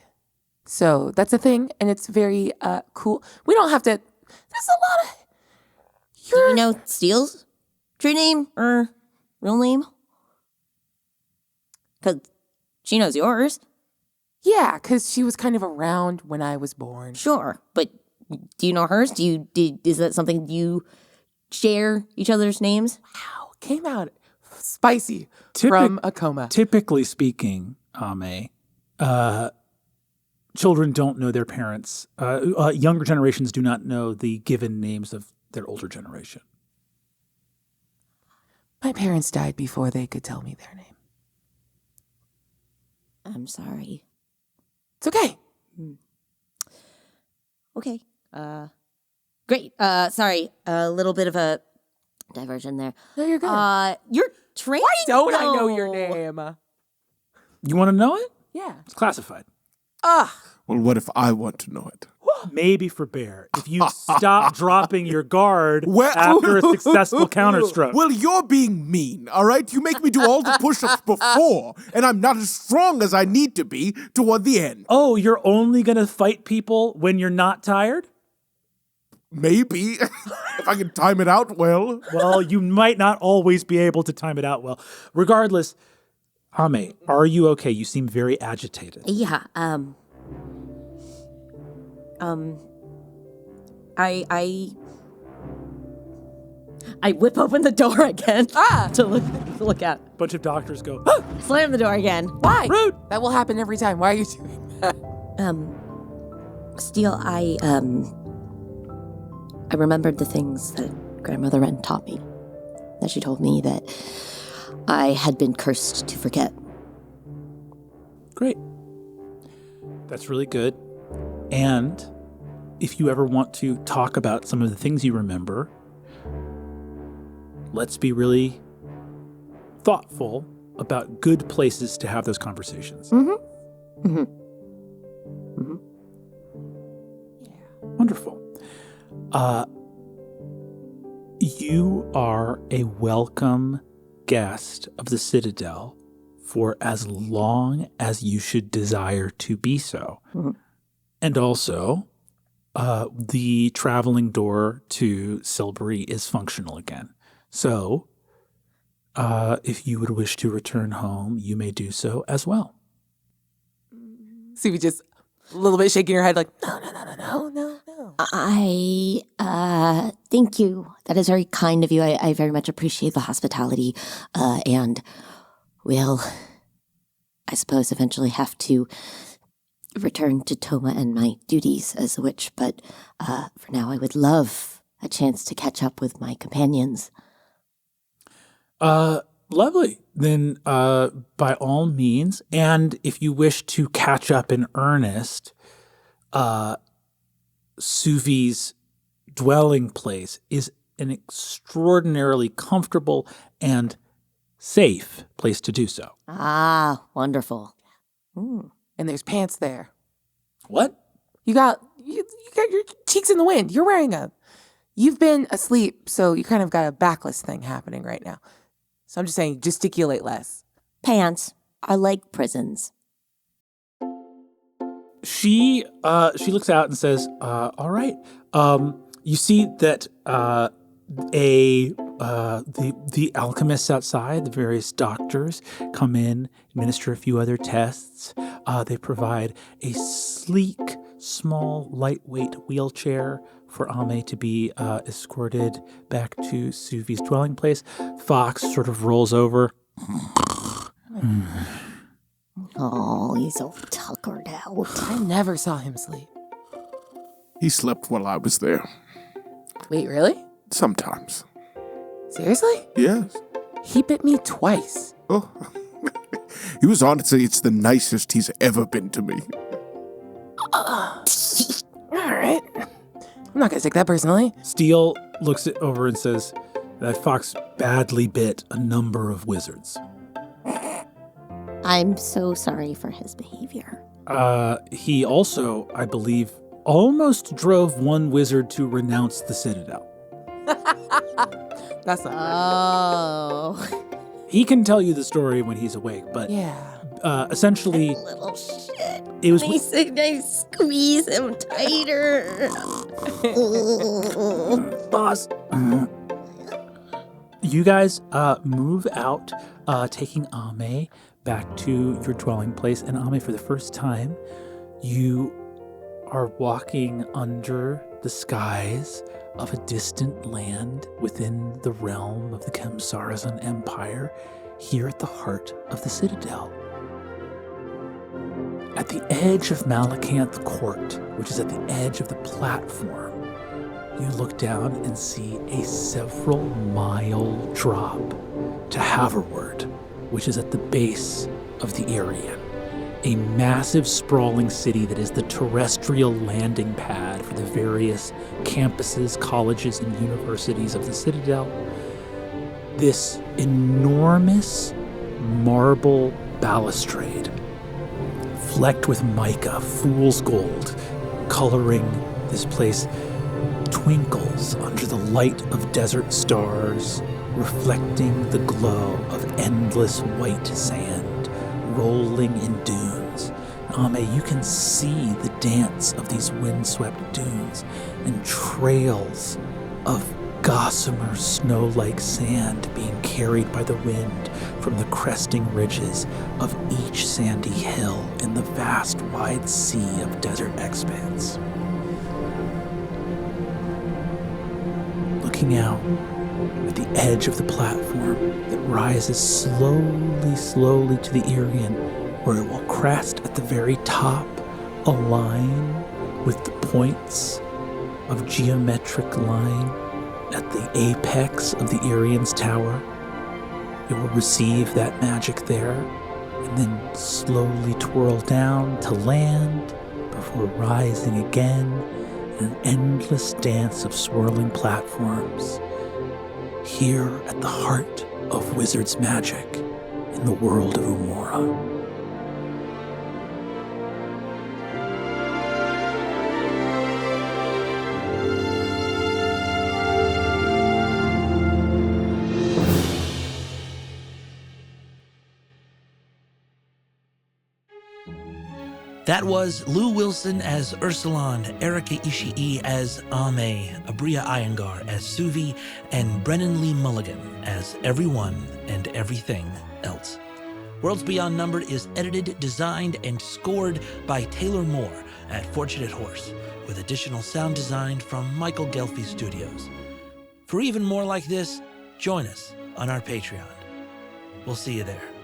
So that's a thing, and it's very cool. We don't have to. There's a lot of. Do you know Steele's true name or real name? Because she knows yours. Yeah, because she was kind of around when I was born. Sure, but do you know hers? Is that something you share each other's names? Wow, came out spicy from a coma. Typically speaking, Ame, children don't know their parents. Younger generations do not know the given names of their older generation. My parents died before they could tell me their name. I'm sorry. It's okay. Okay. Great. Sorry. A little bit of a diversion there. No, you're good. You're training. Why don't I though. know your name? You want to know it? Yeah. It's classified. Well, what if I want to know it? Maybe for Bear. If you stop dropping your guard Well- after a successful counterstroke. Well, you're being mean, all right? You make me do all the push-ups before, and I'm not as strong as I need to be toward the end. Oh, you're only going to fight people when you're not tired? Maybe, if I can time it out well. Well, you might not always be able to time it out well. Regardless, Ame, are you okay? You seem very agitated. Yeah. I whip open the door again to look out. Bunch of doctors go, Slam the door again. Why? rude. That will happen every time. Why are you doing that? Steele, I remembered the things that Grandmother Wren taught me. That she told me that I had been cursed to forget. Great. That's really good. And if you ever want to talk about some of the things you remember, let's be really thoughtful about good places to have those conversations. Wonderful. You are a welcome guest of the Citadel for as long as you should desire to be so. Mm-hmm. And also, the traveling door to Silbury is functional again. So, if you would wish to return home, you may do so as well. Suvi just a little bit shaking her head like, no. I thank you. That is very kind of you. I very much appreciate the hospitality. And will, I suppose, eventually have to return to Toma and my duties as a witch. But for now, I would love a chance to catch up with my companions. Lovely. Then, by all means, and if you wish to catch up in earnest, Suvi's dwelling place is an extraordinarily comfortable and safe place to do so. Ah, wonderful. Mm. And there's pants there. What? You got your cheeks in the wind. You've been asleep, so you kind of got a backless thing happening right now. So I'm just saying, gesticulate less. Pants are like prisons. She looks out and says, all right. You see that the alchemists outside, the various doctors, come in, administer a few other tests. They provide a sleek, small, lightweight wheelchair for Ame to be escorted back to Suvi's dwelling place. Fox sort of rolls over. Oh, he's all tuckered out. I never saw him sleep. He slept while I was there. Wait, really? Sometimes. Seriously? Yes. He bit me twice. Oh. He was honestly, it's the nicest he's ever been to me. All right. I'm not going to take that personally. Steele looks over and says that Fox badly bit a number of wizards. I'm so sorry for his behavior. He also, I believe, almost drove one wizard to renounce the Citadel. That's not Oh. He can tell you the story when he's awake, but Yeah. Essentially, Little shit. it was. I squeeze him tighter. Boss. You guys move out, taking Ame back to your dwelling place. And Ame, for the first time, you are walking under the skies of a distant land within the realm of the Khemsarazan Empire, here at the heart of the Citadel. At the edge of Malacanth Court, which is at the edge of the platform, you look down and see a several-mile drop to Haverward, which is at the base of the Irian, a massive sprawling city that is the terrestrial landing pad for the various campuses, colleges, and universities of the Citadel. This enormous marble balustrade, flecked with mica, fool's gold, coloring this place, twinkles under the light of desert stars, reflecting the glow of endless white sand rolling in dunes. Ame, you can see the dance of these windswept dunes and trails of gossamer snow-like sand being carried by the wind from the cresting ridges of each sandy hill in the vast wide sea of desert expanse. Looking out at the edge of the platform that rises slowly to the Irian, where it will crest at the very top, align with the points of geometric line at the apex of the Irian's tower. It will receive that magic there, and then slowly twirl down to land before rising again in an endless dance of swirling platforms, here at the heart of wizard's magic in the world of Umora. That was Lou Wilson as Ursulon, Erika Ishii as Ame, Aabria Iyengar as Suvi, and Brennan Lee Mulligan as everyone and everything else. Worlds Beyond Numbered is edited, designed, and scored by Taylor Moore at Fortunate Horse, with additional sound design from Michael Gelfi Studios. For even more like this, join us on our Patreon. We'll see you there.